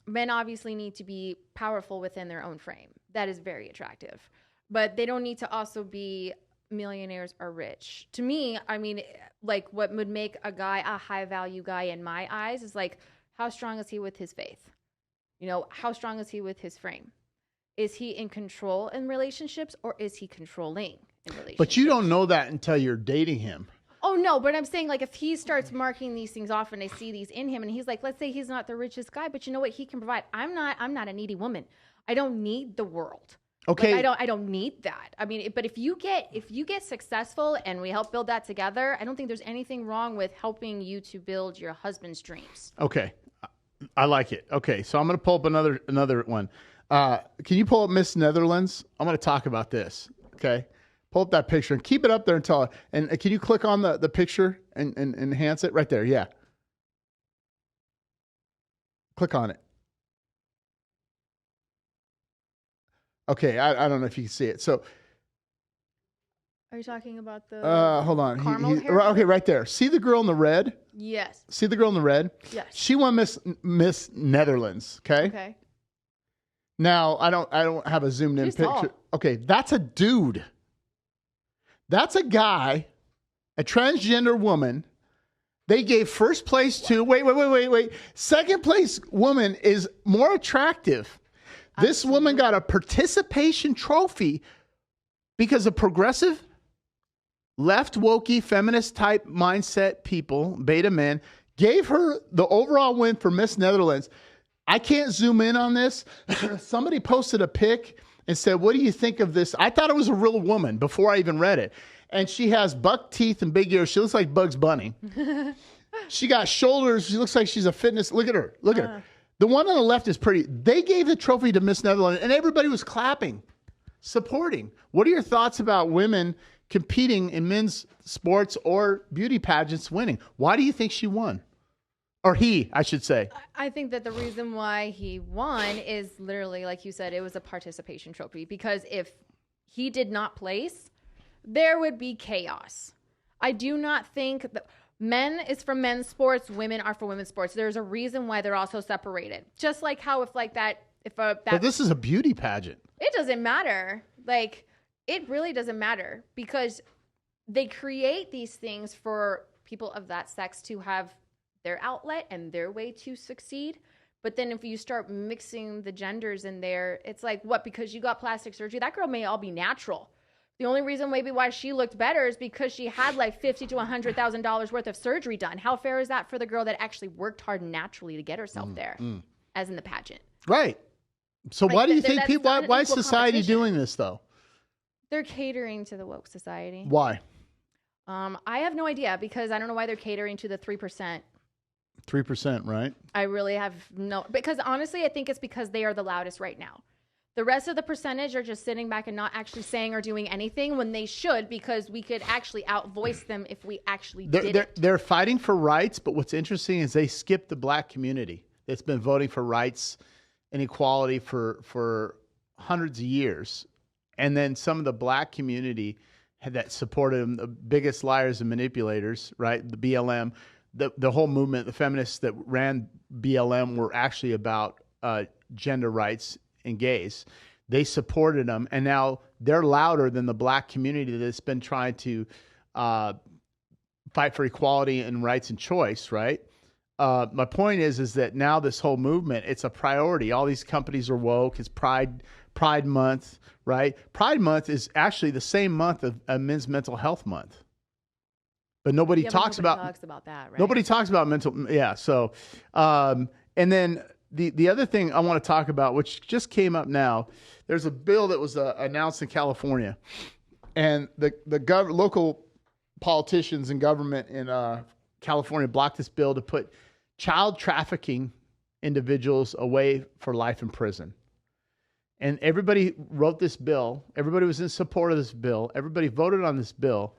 Speaker 2: men obviously need to be powerful within their own frame. That is very attractive. But they don't need to also be millionaires or rich. To me, I mean, like what would make a guy a high value guy in my eyes is like, how strong is he with his faith? You know, how strong is he with his frame? Is he in control in relationships or is he controlling in relationships?
Speaker 1: But you don't know that until you're dating him.
Speaker 2: Oh, no, but I'm saying like if he starts marking these things off and I see these in him and he's like, let's say he's not the richest guy, but you know what he can provide? I'm not a needy woman. I don't need the world.
Speaker 1: Okay.
Speaker 2: Like, I don't need that. I mean, but if you get successful and we help build that together, I don't think there's anything wrong with helping you to build your husband's dreams.
Speaker 1: Okay. I like it. Okay. So I'm going to pull up another one. Can you pull up Miss Netherlands? I'm going to talk about this. Okay. Pull up that picture and keep it up there and can you click on the picture and enhance it right there? Yeah. Click on it. Okay, I don't know if you can see it. So,
Speaker 2: Are you talking about the
Speaker 1: hold on.
Speaker 2: caramel hair?
Speaker 1: Okay, right there. See the girl in the red?
Speaker 2: Yes.
Speaker 1: See the girl in the red?
Speaker 2: Yes.
Speaker 1: She won Miss Netherlands. Okay.
Speaker 2: Okay.
Speaker 1: Now I don't have a zoomed in
Speaker 2: She's
Speaker 1: picture.
Speaker 2: tall.
Speaker 1: Okay, that's a dude. That's a guy, a transgender woman. They gave first place to wait. Second place woman is more attractive. This woman got a participation trophy because of progressive, left wokey, feminist type mindset people, beta men, gave her the overall win for Miss Netherlands. I can't zoom in on this. Somebody posted a pic and said, "What do you think of this?" I thought it was a real woman before I even read it. And she has buck teeth and big ears. She looks like Bugs Bunny. She got shoulders. She looks like she's a fitness. Look at her. Look at her. The one on the left is pretty. They gave the trophy to Miss Netherlands, and everybody was clapping, supporting. What are your thoughts about women competing in men's sports or beauty pageants winning? Why do you think she won? Or he, I should say.
Speaker 2: I think that the reason why he won is literally, like you said, it was a participation trophy. Because if he did not place, there would be chaos. I do not think that men is for men's sports, women are for women's sports. There's a reason why they're also separated. Just like how but
Speaker 1: this is a beauty pageant.
Speaker 2: It doesn't matter. Like, it really doesn't matter because they create these things for people of that sex to have their outlet and their way to succeed. But then if you start mixing the genders in there, it's like, what? Because you got plastic surgery, that girl may all be natural. The only reason maybe why she looked better is because she had like $50,000 to $100,000 worth of surgery done. How fair is that for the girl that actually worked hard naturally to get herself there, as in the pageant?
Speaker 1: Right. So
Speaker 2: Like,
Speaker 1: why do you think people? Why is
Speaker 2: equal
Speaker 1: society
Speaker 2: competition.
Speaker 1: doing this though?
Speaker 2: They're catering to the woke society.
Speaker 1: Why?
Speaker 2: I have no idea because I don't know why they're catering to the 3%.
Speaker 1: 3%, right?
Speaker 2: I really have because honestly, I think it's because they are the loudest right now. The rest of the percentage are just sitting back and not actually saying or doing anything when they should, because we could actually outvoice them if we actually did it.
Speaker 1: They're fighting for rights, but what's interesting is they skipped the black community that's been voting for rights and equality for hundreds of years. And then some of the black community that supported them, the biggest liars and manipulators, right? The BLM, the whole movement, the feminists that ran BLM were actually about gender rights and gays. They supported them, and now they're louder than the black community that's been trying to fight for equality and rights and choice, right? My point is that now this whole movement, it's a priority. All these companies are woke. It's Pride Month, right? Pride Month is actually the same month of Men's Mental Health Month. But nobody talks about
Speaker 2: that, right?
Speaker 1: Nobody talks about mental. Yeah. So, and then the other thing I want to talk about, which just came up now, there's a bill that was announced in California, and the local politicians and government in California blocked this bill to put child trafficking individuals away for life in prison. And everybody wrote this bill. Everybody was in support of this bill. Everybody voted on this bill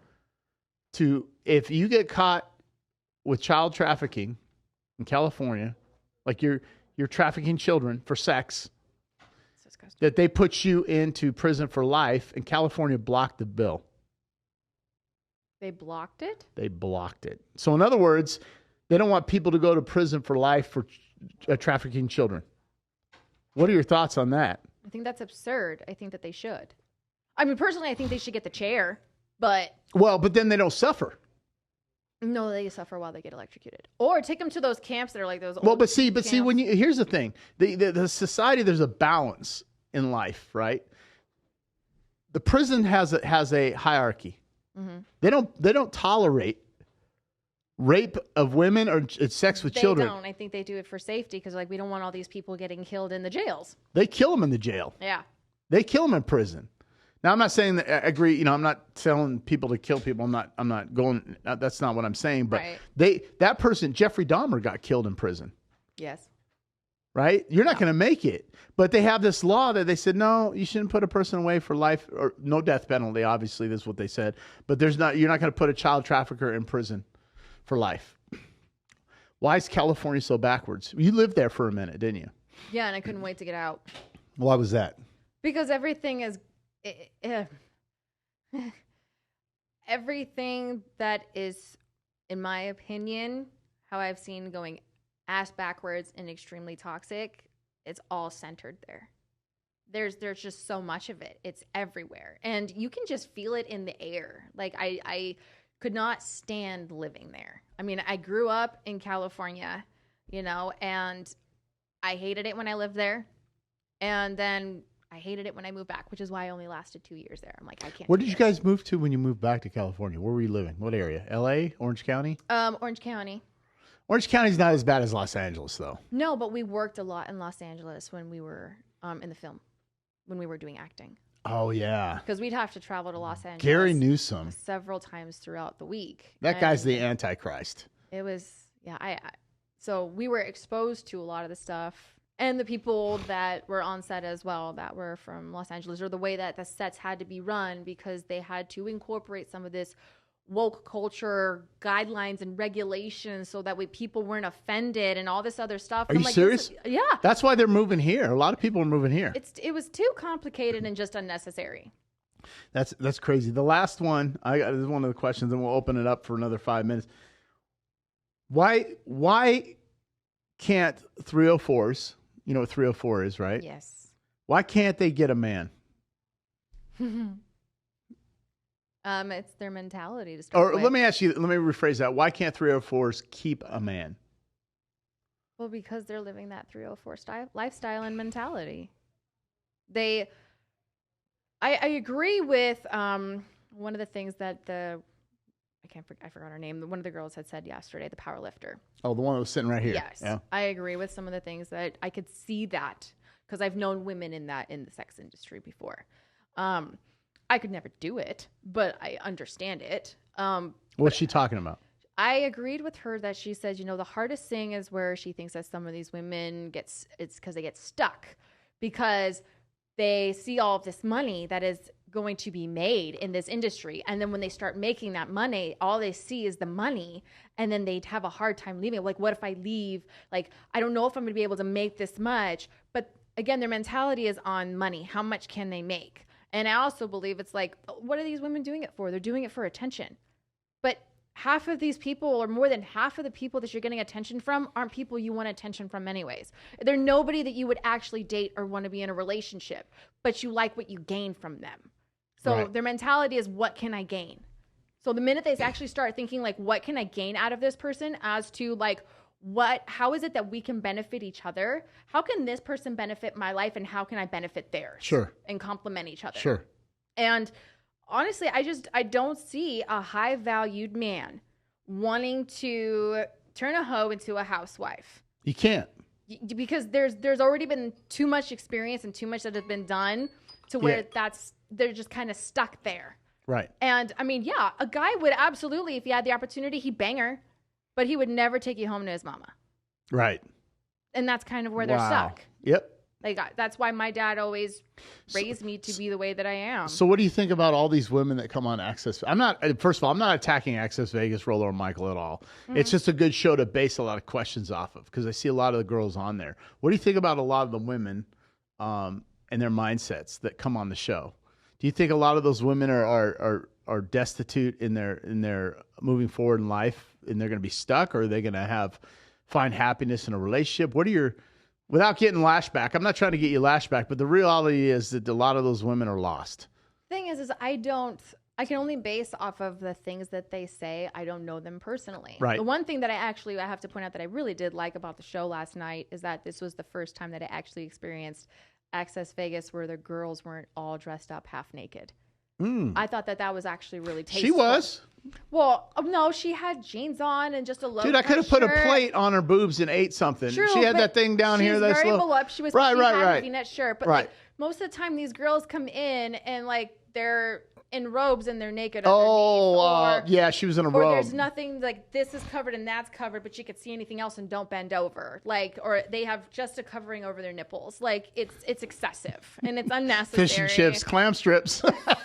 Speaker 1: to, if you get caught with child trafficking in California, like you're trafficking children for sex, that they put you into prison for life, and California blocked the bill.
Speaker 2: They blocked it?
Speaker 1: They blocked it. So in other words, they don't want people to go to prison for life for trafficking children. What are your thoughts on that?
Speaker 2: I think that's absurd. I think that they should. I mean, personally, I think they should get the chair, but...
Speaker 1: Well, but then they don't suffer.
Speaker 2: No, they suffer while they get electrocuted. Or take them to those camps that are like those old
Speaker 1: Well, but see,
Speaker 2: camps.
Speaker 1: when here's the thing. The society, there's a balance in life, right? The prison has a hierarchy. Mm-hmm. They don't tolerate rape of women or sex with children.
Speaker 2: They don't. I think they do it for safety because, like, we don't want all these people getting killed in the jails.
Speaker 1: They kill them in the jail.
Speaker 2: Yeah.
Speaker 1: They kill them in prison. Now, I'm not saying that I agree. I'm not telling people to kill people. I'm not going. That's not what I'm saying. But that person, Jeffrey Dahmer, got killed in prison.
Speaker 2: Yes.
Speaker 1: Right? You're not going to make it. But they have this law that they said, no, you shouldn't put a person away for life, or no death penalty. Obviously, that's what they said. But you're not going to put a child trafficker in prison for life. Why is California so backwards? You lived there for a minute, didn't you?
Speaker 2: Yeah, and I couldn't wait to get out.
Speaker 1: Why was that?
Speaker 2: Because everything is... everything that is, in my opinion, how I've seen going ass backwards and extremely toxic, it's all centered there. There's just so much of it. It's everywhere. And you can just feel it in the air. Like, I could not stand living there. I mean, I grew up in California, you know, and I hated it when I lived there. And then I hated it when I moved back, which is why I only lasted 2 years there. I'm like, I can't.
Speaker 1: Where did you guys move to when you moved back to California? Where were you living? What area? LA? Orange County?
Speaker 2: Orange County.
Speaker 1: Orange County's not as bad as Los Angeles, though.
Speaker 2: No, but we worked a lot in Los Angeles when we were in the film, when we were doing acting.
Speaker 1: Oh, yeah.
Speaker 2: Because we'd have to travel to Los Angeles.
Speaker 1: Gary Newsom.
Speaker 2: Several times throughout the week.
Speaker 1: That guy's the Antichrist.
Speaker 2: It was, yeah. So we were exposed to a lot of the stuff. And the people that were on set as well that were from Los Angeles, or the way that the sets had to be run, because they had to incorporate some of this woke culture guidelines and regulations so that way people weren't offended and all this other stuff.
Speaker 1: Are you serious?
Speaker 2: Yeah.
Speaker 1: That's why they're moving here. A lot of people are moving here.
Speaker 2: It was too complicated and just unnecessary.
Speaker 1: That's crazy. The last one, this is one of the questions, and we'll open it up for another 5 minutes. Why can't 304s, you know what 304 is, right?
Speaker 2: Yes.
Speaker 1: Why can't they get a man?
Speaker 2: It's their mentality to start with.
Speaker 1: Let me rephrase that. Why can't 304s keep a man?
Speaker 2: Well, because they're living that 304 lifestyle and mentality. I agree with one of the things that I forgot her name. One of the girls had said yesterday, the power lifter.
Speaker 1: Oh, the one that was sitting right here.
Speaker 2: Yes. Yeah. I agree with some of the things that I could see that, because I've known women in the sex industry before. I could never do it, but I understand it.
Speaker 1: What's she talking about?
Speaker 2: I agreed with her that she said, the hardest thing is where she thinks that some of these women it's because they get stuck, because they see all of this money that is going to be made in this industry. And then when they start making that money, all they see is the money. And then they'd have a hard time leaving. Like, what if I leave? Like, I don't know if I'm going to be able to make this much. But again, their mentality is on money. How much can they make? And I also believe it's like, what are these women doing it for? They're doing it for attention. But half of these people, or more than half of the people that you're getting attention from, aren't people you want attention from anyways. They're nobody that you would actually date or want to be in a relationship, but you like what you gain from them. So right. Their mentality is, what can I gain? So the minute they actually start thinking, like, what can I gain out of this person, as to like, how is it that we can benefit each other? How can this person benefit my life, and how can I benefit theirs?
Speaker 1: Sure.
Speaker 2: And complement each other.
Speaker 1: Sure.
Speaker 2: And honestly, I don't see a high valued man wanting to turn a hoe into a housewife.
Speaker 1: You can't.
Speaker 2: Because there's already been too much experience and too much that has been done to where they're just kind of stuck there.
Speaker 1: Right.
Speaker 2: And I mean, yeah, a guy would absolutely, if he had the opportunity, he'd bang her, but he would never take you home to his mama.
Speaker 1: Right.
Speaker 2: And that's kind of where they're stuck.
Speaker 1: Yep.
Speaker 2: Like, that's why my dad always raised me to be the way that I am.
Speaker 1: So what do you think about all these women that come on Access? First of all, I'm not attacking Access Vegas, Rollo, or Michael at all. Mm-hmm. It's just a good show to base a lot of questions off of, because I see a lot of the girls on there. What do you think about a lot of the women and their mindsets that come on the show? Do you think a lot of those women are destitute in their moving forward in life, and they're going to be stuck, or are they going to find happiness in a relationship? What are your... Without getting lashback, I'm not trying to get you lashback, but the reality is that a lot of those women are lost.
Speaker 2: Thing is I can only base off of the things that they say. I don't know them personally.
Speaker 1: Right.
Speaker 2: The one thing that I have to point out that I really did like about the show last night is that this was the first time that I actually experienced Access Vegas where the girls weren't all dressed up half naked. I thought that was actually really tasteful.
Speaker 1: She was.
Speaker 2: Well, no, she had jeans on and just a low.
Speaker 1: Dude, I could have put a plate on her boobs and ate something.
Speaker 2: True,
Speaker 1: she had that thing down here. That's
Speaker 2: very
Speaker 1: low.
Speaker 2: She was right. A V-neck shirt, but
Speaker 1: right.
Speaker 2: like, most of the time these girls come in and like they're in robes and they're naked
Speaker 1: Oh,
Speaker 2: underneath.
Speaker 1: yeah, she was in a
Speaker 2: or
Speaker 1: robe.
Speaker 2: There's nothing like this is covered and that's covered, but you could see anything else and don't bend over. Like, or they have just a covering over their nipples. Like it's excessive and it's unnecessary.
Speaker 1: Fish and chips, clam strips.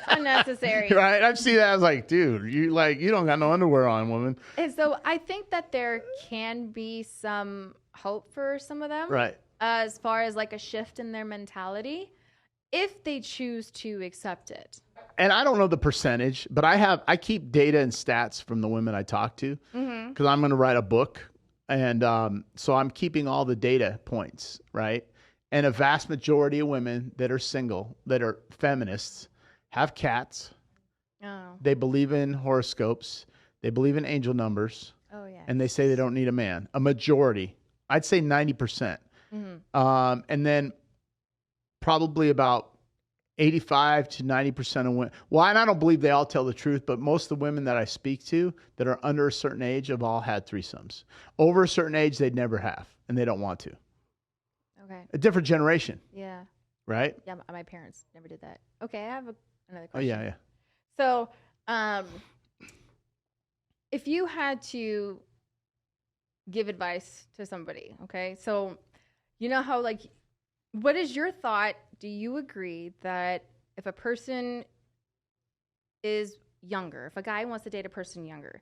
Speaker 2: Unnecessary.
Speaker 1: Right? I've seen that. I was like, dude, you don't got no underwear on, woman.
Speaker 2: And so I think that there can be some hope for some of them.
Speaker 1: Right.
Speaker 2: As far as like a shift in their mentality, if they choose to accept it.
Speaker 1: And I don't know the percentage, but I keep data and stats from the women I talk to because I'm going to write a book. And so I'm keeping all the data points, right? And a vast majority of women that are single, that are feminists, have cats.
Speaker 2: Oh.
Speaker 1: They believe in horoscopes. They believe in angel numbers.
Speaker 2: Oh, yeah.
Speaker 1: And they say they don't need a man. A majority. I'd say 90%. And then probably about 85 to 90% of women. Well, and I don't believe they all tell the truth, but most of the women that I speak to that are under a certain age have all had threesomes. Over a certain age, they'd never have, and they don't want to.
Speaker 2: Okay.
Speaker 1: A different generation.
Speaker 2: Yeah.
Speaker 1: Right?
Speaker 2: Yeah, my parents never did that. Okay, I have another question.
Speaker 1: Oh, yeah.
Speaker 2: So, if you had to give advice to somebody, okay? So, you know how, like, what is your thought? Do you agree that if a person is younger, if a guy wants to date a person younger,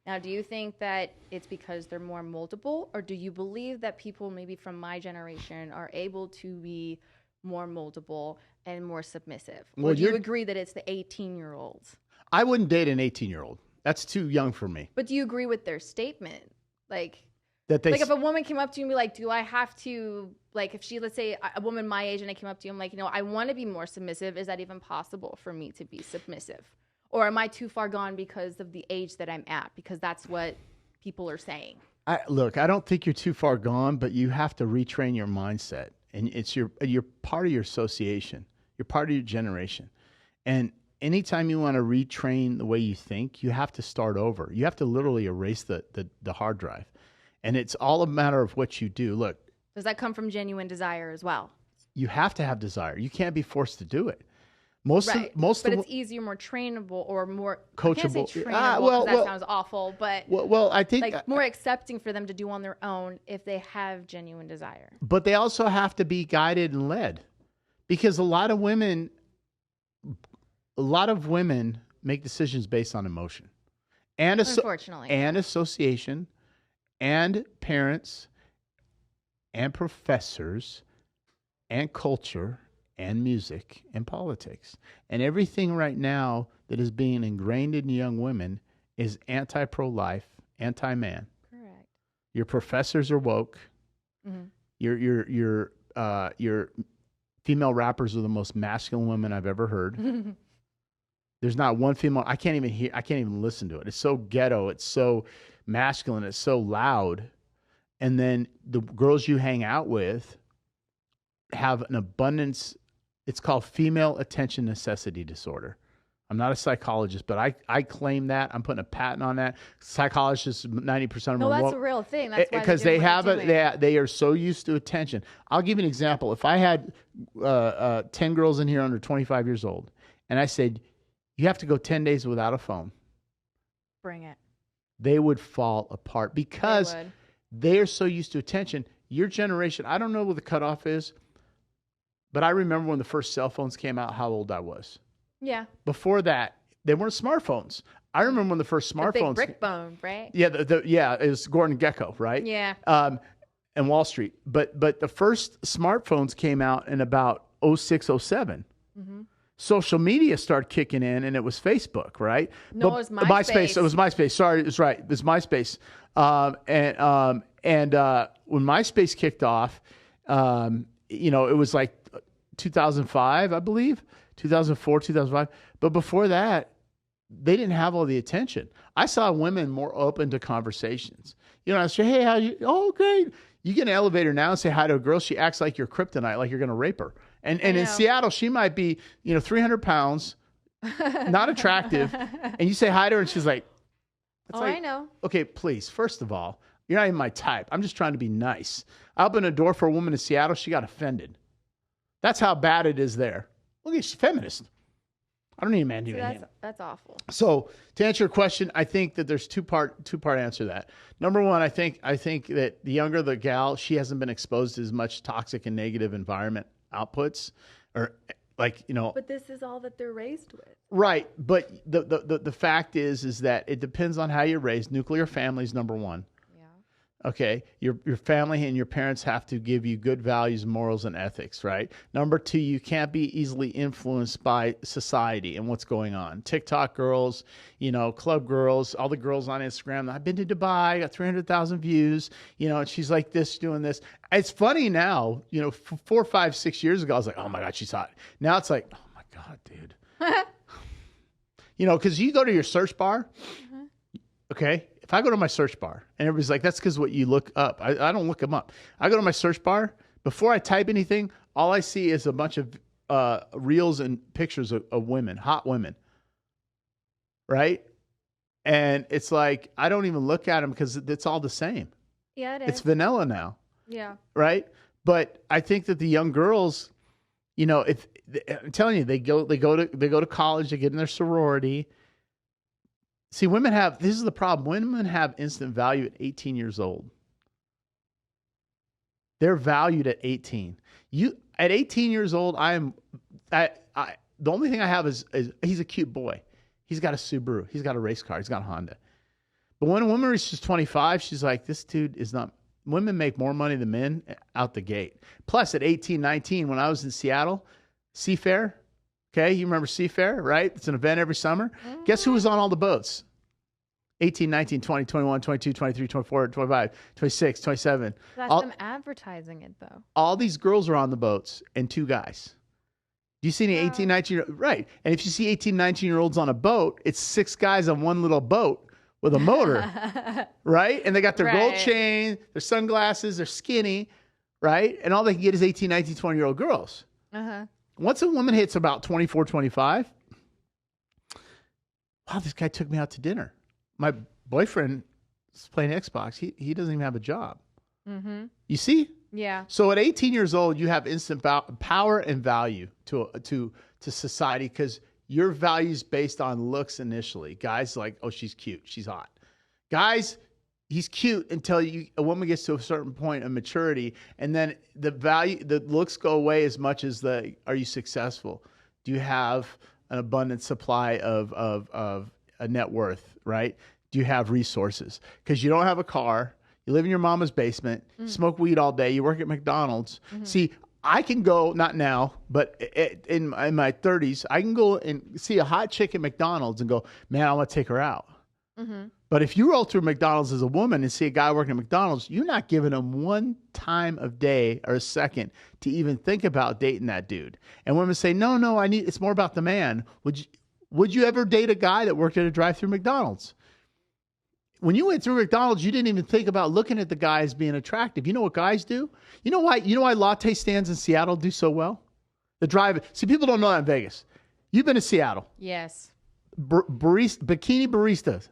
Speaker 2: now, do you think that it's because they're more moldable, or do you believe that people maybe from my generation are able to be more moldable and more submissive? Or do you agree that it's the 18-year-olds?
Speaker 1: I wouldn't date an 18-year-old. That's too young for me.
Speaker 2: But do you agree with their statement? Like,
Speaker 1: that they
Speaker 2: if a woman came up to you and be like, do I have to, like, if she, let's say a woman my age and I came up to you, I'm like, I want to be more submissive. Is that even possible for me to be submissive? Or am I too far gone because of the age that I'm at? Because that's what people are saying.
Speaker 1: Look, I don't think you're too far gone, but you have to retrain your mindset. And you're part of your association. You're part of your generation. And anytime you want to retrain the way you think, you have to start over. You have to literally erase the hard drive. And it's all a matter of what you do. Look.
Speaker 2: Does that come from genuine desire as well? You
Speaker 1: have to have desire. You can't be forced to do it.
Speaker 2: But it's easier, more trainable, or more
Speaker 1: coachable.
Speaker 2: I can't say trainable, that sounds awful, but
Speaker 1: I think
Speaker 2: like more accepting for them to do on their own if they have genuine desire.
Speaker 1: But they also have to be guided and led, because a lot of women make decisions based on emotion, and
Speaker 2: unfortunately,
Speaker 1: and association, and parents, and professors, and culture, and music, and politics. And everything right now that is being ingrained in young women is anti-pro-life, anti-man.
Speaker 2: Correct.
Speaker 1: Your professors are woke.
Speaker 2: Mm-hmm.
Speaker 1: Your female rappers are the most masculine women I've ever heard. There's not one female. I can't even listen to it. It's so ghetto. It's so masculine. It's so loud. And then the girls you hang out with have an abundance. It's called female attention necessity disorder. I'm not a psychologist, but I claim that. I'm putting a patent on that. Psychologists, 90% of them.
Speaker 2: No, that's a real thing. That's why
Speaker 1: because they have it. They are so used to attention. I'll give you an example. If I had 10 girls in here under 25 years old, and I said, you have to go 10 days without a phone.
Speaker 2: Bring it.
Speaker 1: They would fall apart because they are so used to attention. Your generation, I don't know what the cutoff is, but I remember when the first cell phones came out, how old I was.
Speaker 2: Yeah.
Speaker 1: Before that, they weren't smartphones. I remember when the first smartphones.
Speaker 2: The big brick bone, right?
Speaker 1: Yeah, it was Gordon Gekko, right?
Speaker 2: Yeah.
Speaker 1: And Wall Street. But the first smartphones came out in about 06, 07. Mm-hmm. Social media started kicking in, and it was Facebook, right?
Speaker 2: No, it was MySpace.
Speaker 1: It was MySpace. Sorry, it was right. It was MySpace. And when MySpace kicked off, it was like 2005, I believe, 2004, 2005. But before that, they didn't have all the attention. I saw women more open to conversations. I say, hey, how you? Oh, great. You get an elevator now and say hi to a girl. She acts like you're kryptonite, like you're going to rape her. And in Seattle, she might be, 300 pounds, not attractive. And you say hi to her and she's like,
Speaker 2: I know.
Speaker 1: Okay, please. First of all, you're not even my type. I'm just trying to be nice. I opened a door for a woman in Seattle. She got offended. That's how bad it is there. Look, she's feminist. I don't need a man to do
Speaker 2: So
Speaker 1: anything.
Speaker 2: that's awful.
Speaker 1: So to answer your question, I think that there's two-part answer to that. Number one, I think that the younger the gal, she hasn't been exposed to as much toxic and negative environment outputs, or like, you know.
Speaker 2: But this is all that they're raised with.
Speaker 1: Right. But the fact is that it depends on how you're raised. Nuclear family is number one. Okay, your family and your parents have to give you good values, morals, and ethics, right? Number two, you can't be easily influenced by society and what's going on. TikTok girls, you know, club girls, all the girls on Instagram. I've been to Dubai, got 300,000 views, you know, and she's like this, doing this. It's funny now, you know, 4, 5, 6 years ago, I was like, oh my God, she's hot. Now it's like, oh my God, dude. You know, because you go to your search bar, okay? If I go to my search bar and everybody's like, that's because what you look up. I don't look them up. I go to my search bar. Before I type anything, all I see is a bunch of reels and pictures of women, hot women. Right? And it's like, I don't even look at them because it's all the same.
Speaker 2: Yeah, it is.
Speaker 1: It's vanilla now.
Speaker 2: Yeah.
Speaker 1: Right? But I think that the young girls, you know, if I'm telling you, they go to college, they get in their sorority. See, this is the problem. Women have instant value at 18 years old. They're valued at 18. At 18 years old, the only thing I have is he's a cute boy. He's got a Subaru. He's got a race car. He's got a Honda. But when a woman reaches 25, she's like, this dude is not. Women make more money than men out the gate. Plus, at 18, 19, when I was in Seattle, Seafair. Okay, you remember Seafair, right? It's an event every summer. Mm-hmm. Guess who was on all the boats? 18, 19, 20, 21, 22, 23, 24, 25, 26, 27.
Speaker 2: That's them advertising it, though.
Speaker 1: All these girls are on the boats and 2 guys. Do you see any 18, 19-year-olds? Right. And if you see 18, 19-year-olds on a boat, it's 6 guys on one little boat with a motor, right? And they got their gold chain, their sunglasses, they're skinny, right? And all they can get is 18, 19, 20-year-old girls. Uh-huh. Once a woman hits about 24, 25, wow, this guy took me out to dinner. My boyfriend is playing Xbox. He doesn't even have a job. Mm-hmm. You see?
Speaker 2: Yeah.
Speaker 1: So at 18 years old, you have instant power and value to society because your value is based on looks initially. Guys like, oh, she's cute. She's hot. Guys, he's cute until a woman gets to a certain point of maturity, and then the looks go away as much as are you successful? Do you have an abundant supply of a net worth, right? Do you have resources? Because you don't have a car, you live in your mama's basement, smoke weed all day, you work at McDonald's. Mm-hmm. See, I can go, not now, but in my 30s, I can go and see a hot chick at McDonald's and go, man, I want to take her out. Mm-hmm. But if you roll through McDonald's as a woman and see a guy working at McDonald's, you're not giving him one time of day or a second to even think about dating that dude. And women say, no, it's more about the man. Would you ever date a guy that worked at a drive-through McDonald's? When you went through McDonald's, you didn't even think about looking at the guys being attractive. You know what guys do? You know why latte stands in Seattle do so well? See, people don't know that in Vegas. You've been to Seattle.
Speaker 2: Yes.
Speaker 1: Bikini baristas.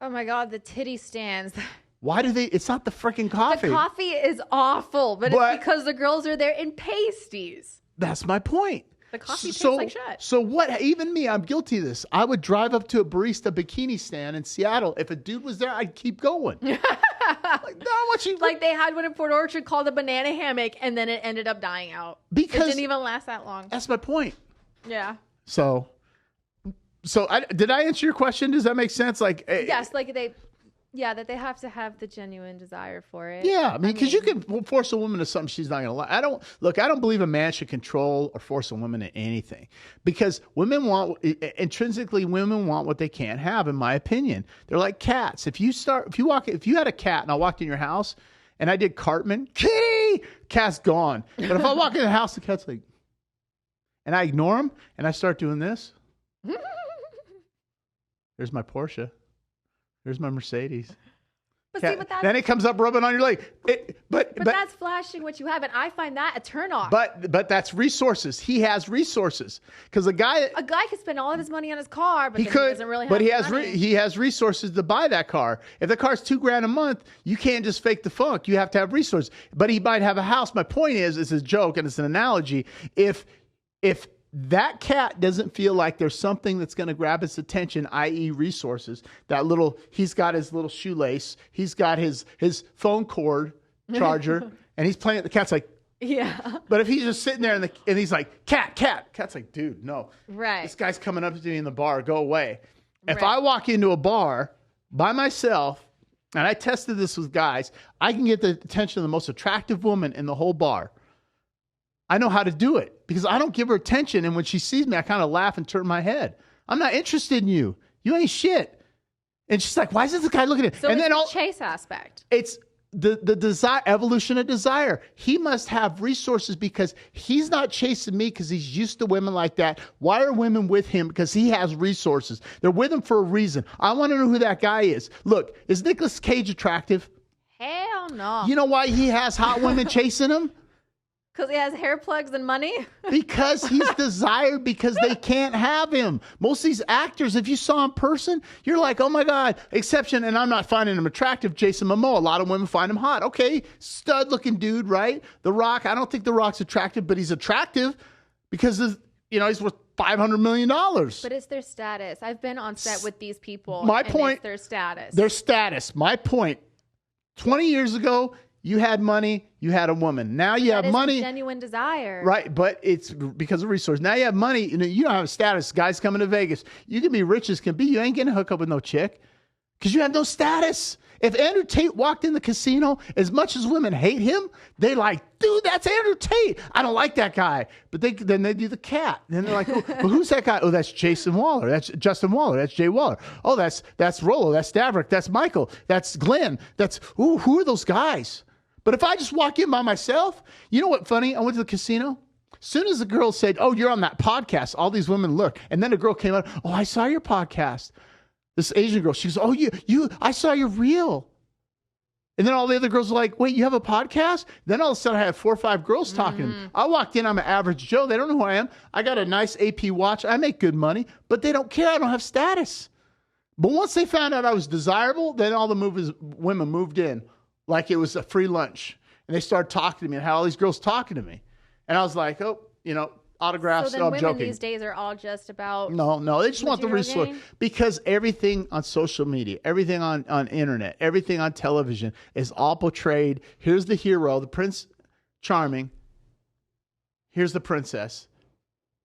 Speaker 2: Oh my God, the titty stands.
Speaker 1: Why do they? It's not the freaking coffee.
Speaker 2: The coffee is awful, but it's because the girls are there in pasties.
Speaker 1: That's my point.
Speaker 2: The coffee tastes like shit.
Speaker 1: So what? Even me, I'm guilty of this. I would drive up to a barista bikini stand in Seattle. If a dude was there, I'd keep going.
Speaker 2: Like they had one in Port Orchard called a banana hammock, and then it ended up dying out. Because it didn't even last that long.
Speaker 1: That's my point.
Speaker 2: Yeah.
Speaker 1: So did I answer your question? Does that make sense? Like
Speaker 2: yes, like that they have to have the genuine desire for it.
Speaker 1: Yeah, I mean, because you can force a woman to something she's not going to like. I don't believe a man should control or force a woman to anything, because intrinsically women want what they can't have. In my opinion, they're like cats. If you had a cat and I walked in your house and I did Cartman, kitty, cat's gone. But if I walk in the house, the cat's like, and I ignore him and I start doing this. There's my Porsche. There's my Mercedes.
Speaker 2: But see,
Speaker 1: then it comes up rubbing on your leg. But
Speaker 2: that's flashing what you have, and I find that a turn off.
Speaker 1: But that's resources. He has resources because a guy
Speaker 2: could spend all of his money on his car, but he doesn't really have. But
Speaker 1: he has resources to buy that car. If the car's $2,000 a month, you can't just fake the funk. You have to have resources. But he might have a house. My point is, it's a joke and it's an analogy. If That cat doesn't feel like there's something that's going to grab its attention, i.e. resources. He's got his little shoelace. He's got his phone cord charger, and he's playing it. The cat's like,
Speaker 2: yeah.
Speaker 1: But if he's just sitting there and he's like, cat. Cat's like, dude, no.
Speaker 2: Right.
Speaker 1: This guy's coming up to me in the bar. Go away. If
Speaker 2: Right.
Speaker 1: I walk into a bar by myself, and I tested this with guys, I can get the attention of the most attractive woman in the whole bar. I know how to do it because I don't give her attention. And when she sees me, I kind of laugh and turn my head. I'm not interested in you. You ain't shit. And she's like, why is this guy looking at me?
Speaker 2: So
Speaker 1: and
Speaker 2: it's
Speaker 1: then
Speaker 2: the chase aspect.
Speaker 1: It's the desire, evolution of desire. He must have resources because he's not chasing me because he's used to women like that. Why are women with him? Because he has resources. They're with him for a reason. I want to know who that guy is. Look, is Nicolas Cage attractive?
Speaker 2: Hell no.
Speaker 1: You know why he has hot women chasing him?
Speaker 2: Because he has hair plugs and money?
Speaker 1: Because he's desired because they can't have him. Most of these actors, if you saw in person, you're like, oh my God, exception, and I'm not finding him attractive, Jason Momoa. A lot of women find him hot. Okay, stud looking dude, right? The Rock, I don't think The Rock's attractive, but he's attractive because he's worth $500 million.
Speaker 2: But it's their status. I've been on set with these people.
Speaker 1: My point,
Speaker 2: it's their status.
Speaker 1: Their status. My point, 20 years ago, you had money, you had a woman. Now you have money.
Speaker 2: A genuine desire.
Speaker 1: Right, but it's because of resources. Now you have money, you don't have a status. Guys coming to Vegas. You can be rich as can be. You ain't getting a hookup with no chick because you have no status. If Andrew Tate walked in the casino, as much as women hate him, they like, dude, that's Andrew Tate. I don't like that guy. But then they do the cat. Then they're like, well, who's that guy? Oh, that's Jason Waller. That's Justin Waller. That's Jay Waller. Oh, that's Rollo. That's Stavrik. That's Michael. That's Glenn. Who are those guys? But if I just walk in by myself, you know what funny? I went to the casino. As soon as the girl said, oh, you're on that podcast, all these women look. And then a girl came out, oh, I saw your podcast. This Asian girl, she goes, oh, I saw your reel. And then all the other girls are like, wait, you have a podcast? Then all of a sudden I have 4 or 5 girls talking to me. I walked in, I'm an average Joe. They don't know who I am. I got a nice AP watch. I make good money, but they don't care. I don't have status. But once they found out I was desirable, then all the women moved in like it was a free lunch. And they started talking to me and had all these girls talking to me. And I was like, autographs.
Speaker 2: So then
Speaker 1: I'm
Speaker 2: women
Speaker 1: joking.
Speaker 2: these days are all just about
Speaker 1: No, they just want the resource
Speaker 2: gain?
Speaker 1: because everything on social media, everything on internet, everything on television is all portrayed. Here's the hero, the Prince Charming. Here's the princess,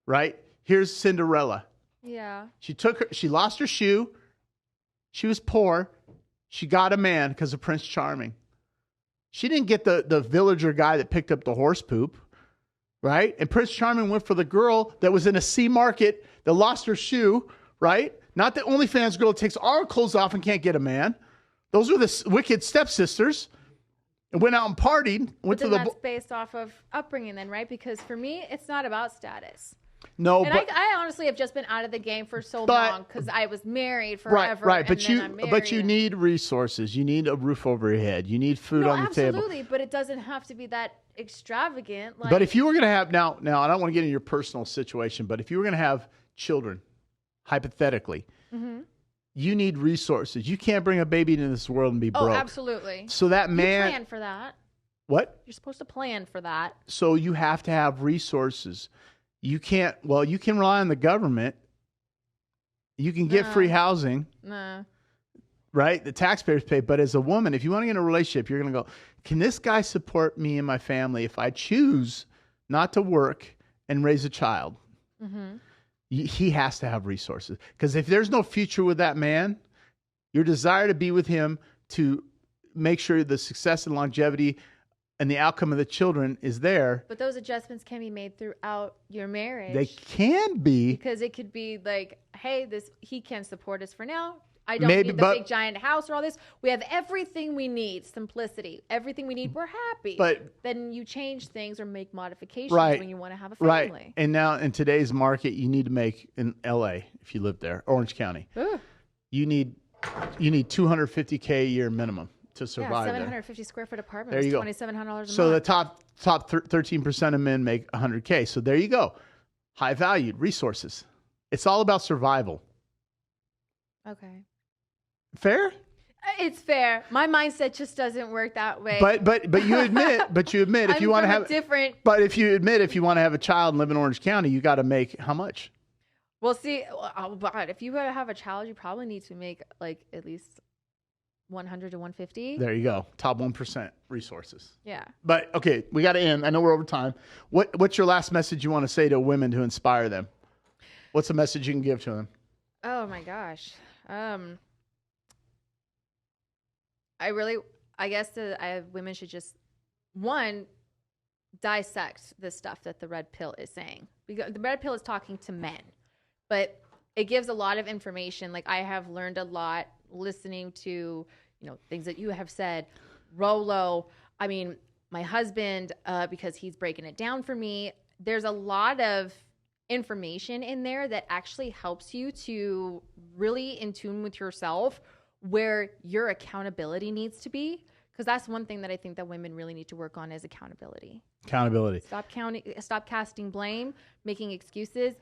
Speaker 1: right? Here's Cinderella.
Speaker 2: Yeah.
Speaker 1: She lost her shoe. She was poor. She got a man because of Prince Charming. She didn't get the villager guy that picked up the horse poop. Right? And Prince Charming went for the girl that was in a C market that lost her shoe, right? Not the OnlyFans girl that takes all her clothes off and can't get a man. Those were the wicked stepsisters. And went out and partied.
Speaker 2: That's based off of upbringing then, right? Because for me, it's not about status.
Speaker 1: No,
Speaker 2: and I honestly have just been out of the game for so long because I was married forever.
Speaker 1: Right. But you need resources. You need a roof over your head. You need food on the table.
Speaker 2: Absolutely, but it doesn't have to be that extravagant.
Speaker 1: But if you were going to have now I don't want to get into your personal situation, but if you were going to have children, hypothetically, you need resources. You can't bring a baby into this world and be broke.
Speaker 2: Oh, absolutely.
Speaker 1: So that man,
Speaker 2: you plan for that.
Speaker 1: What?
Speaker 2: You're supposed to plan for that.
Speaker 1: So you have to have resources. You can't. Well, you can rely on the government. You can get free housing.
Speaker 2: No.
Speaker 1: Right? The taxpayers pay. But as a woman, if you want to get in a relationship, you're going to go, can this guy support me and my family if I choose not to work and raise a child? He has to have resources. Because if there's no future with that man, your desire to be with him to make sure the success and longevity and the outcome of the children is there.
Speaker 2: But those adjustments can be made throughout your marriage.
Speaker 1: They can be.
Speaker 2: Because it could be like, hey, he can support us for now. I don't need the big giant house or all this. We have everything we need. Simplicity. Everything we need. We're happy. But then you change things or make modifications when you want to have a family.
Speaker 1: Right. And now in today's market, you need to make in LA, if you live there, Orange County, you need $250K a year minimum to survive.
Speaker 2: 750 square foot apartment.
Speaker 1: There you go.
Speaker 2: $2,700 a month.
Speaker 1: So the top 13% of men make $100K. So there you go. High valued resources. It's all about survival.
Speaker 2: Okay.
Speaker 1: Fair?
Speaker 2: It's fair. My mindset just doesn't work that way.
Speaker 1: But you admit if you want to have
Speaker 2: different.
Speaker 1: But if you want to have a child and live in Orange County, you got to make how much?
Speaker 2: Well, see, but if you have a child, you probably need to make like at least 100 to 150.
Speaker 1: There you go. Top 1% resources.
Speaker 2: Yeah.
Speaker 1: But okay, we got to end. I know we're over time. What's your last message you want to say to women to inspire them? What's a message you can give to them?
Speaker 2: Oh my gosh. I guess women should just, one, dissect the stuff that the red pill is saying. Because the red pill is talking to men, but it gives a lot of information. Like I have learned a lot listening to, things that you have said. Rolo, I mean, my husband, because he's breaking it down for me. There's a lot of information in there that actually helps you to really in tune with yourself where your accountability needs to be. Because that's one thing that I think that women really need to work on is accountability.
Speaker 1: Accountability.
Speaker 2: Stop casting blame, making excuses.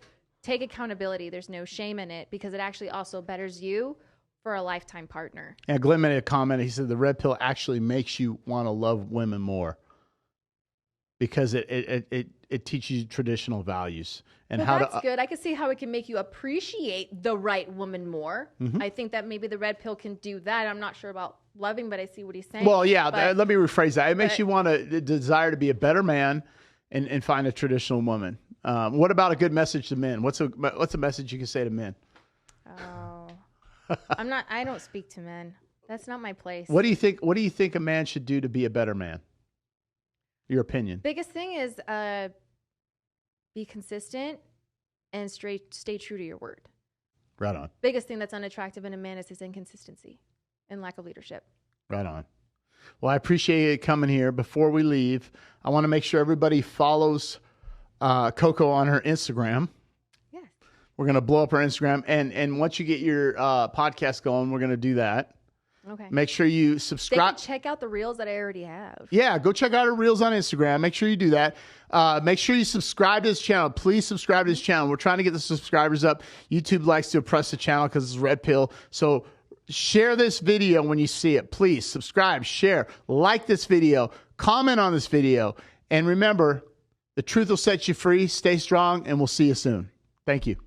Speaker 2: Take accountability. There's no shame in it because it actually also betters you for a lifetime partner. And
Speaker 1: Glenn made a comment. He said the red pill actually makes you want to love women more because it teaches you traditional values and
Speaker 2: that's good. I can see how it can make you appreciate the right woman more. Mm-hmm. I think that maybe the red pill can do that. I'm not sure about loving, but I see what he's saying.
Speaker 1: Well, yeah, let me rephrase that. It makes you want to desire to be a better man and find a traditional woman. What about a good message to men? What's a message you can say to men?
Speaker 2: Oh, I don't speak to men. That's not my place.
Speaker 1: What do you think a man should do to be a better man? Your opinion.
Speaker 2: Biggest thing is be consistent and stay true to your word.
Speaker 1: Right on.
Speaker 2: Biggest thing that's unattractive in a man is his inconsistency and lack of leadership.
Speaker 1: Right on. Well, I appreciate you coming here. Before we leave, I want to make sure everybody follows Coco on her Instagram.
Speaker 2: Yes.
Speaker 1: We're going to blow up her Instagram. And once you get your podcast going, we're going to do that.
Speaker 2: Okay.
Speaker 1: Make sure you subscribe.
Speaker 2: Check out the reels that I already have.
Speaker 1: Yeah, go check out her reels on Instagram. Make sure you do that. Make sure you subscribe to this channel. Please subscribe to this channel. We're trying to get the subscribers up. YouTube likes to oppress the channel because it's red pill. So share this video when you see it. Please subscribe, share, like this video, comment on this video. And remember, the truth will set you free. Stay strong, and we'll see you soon. Thank you.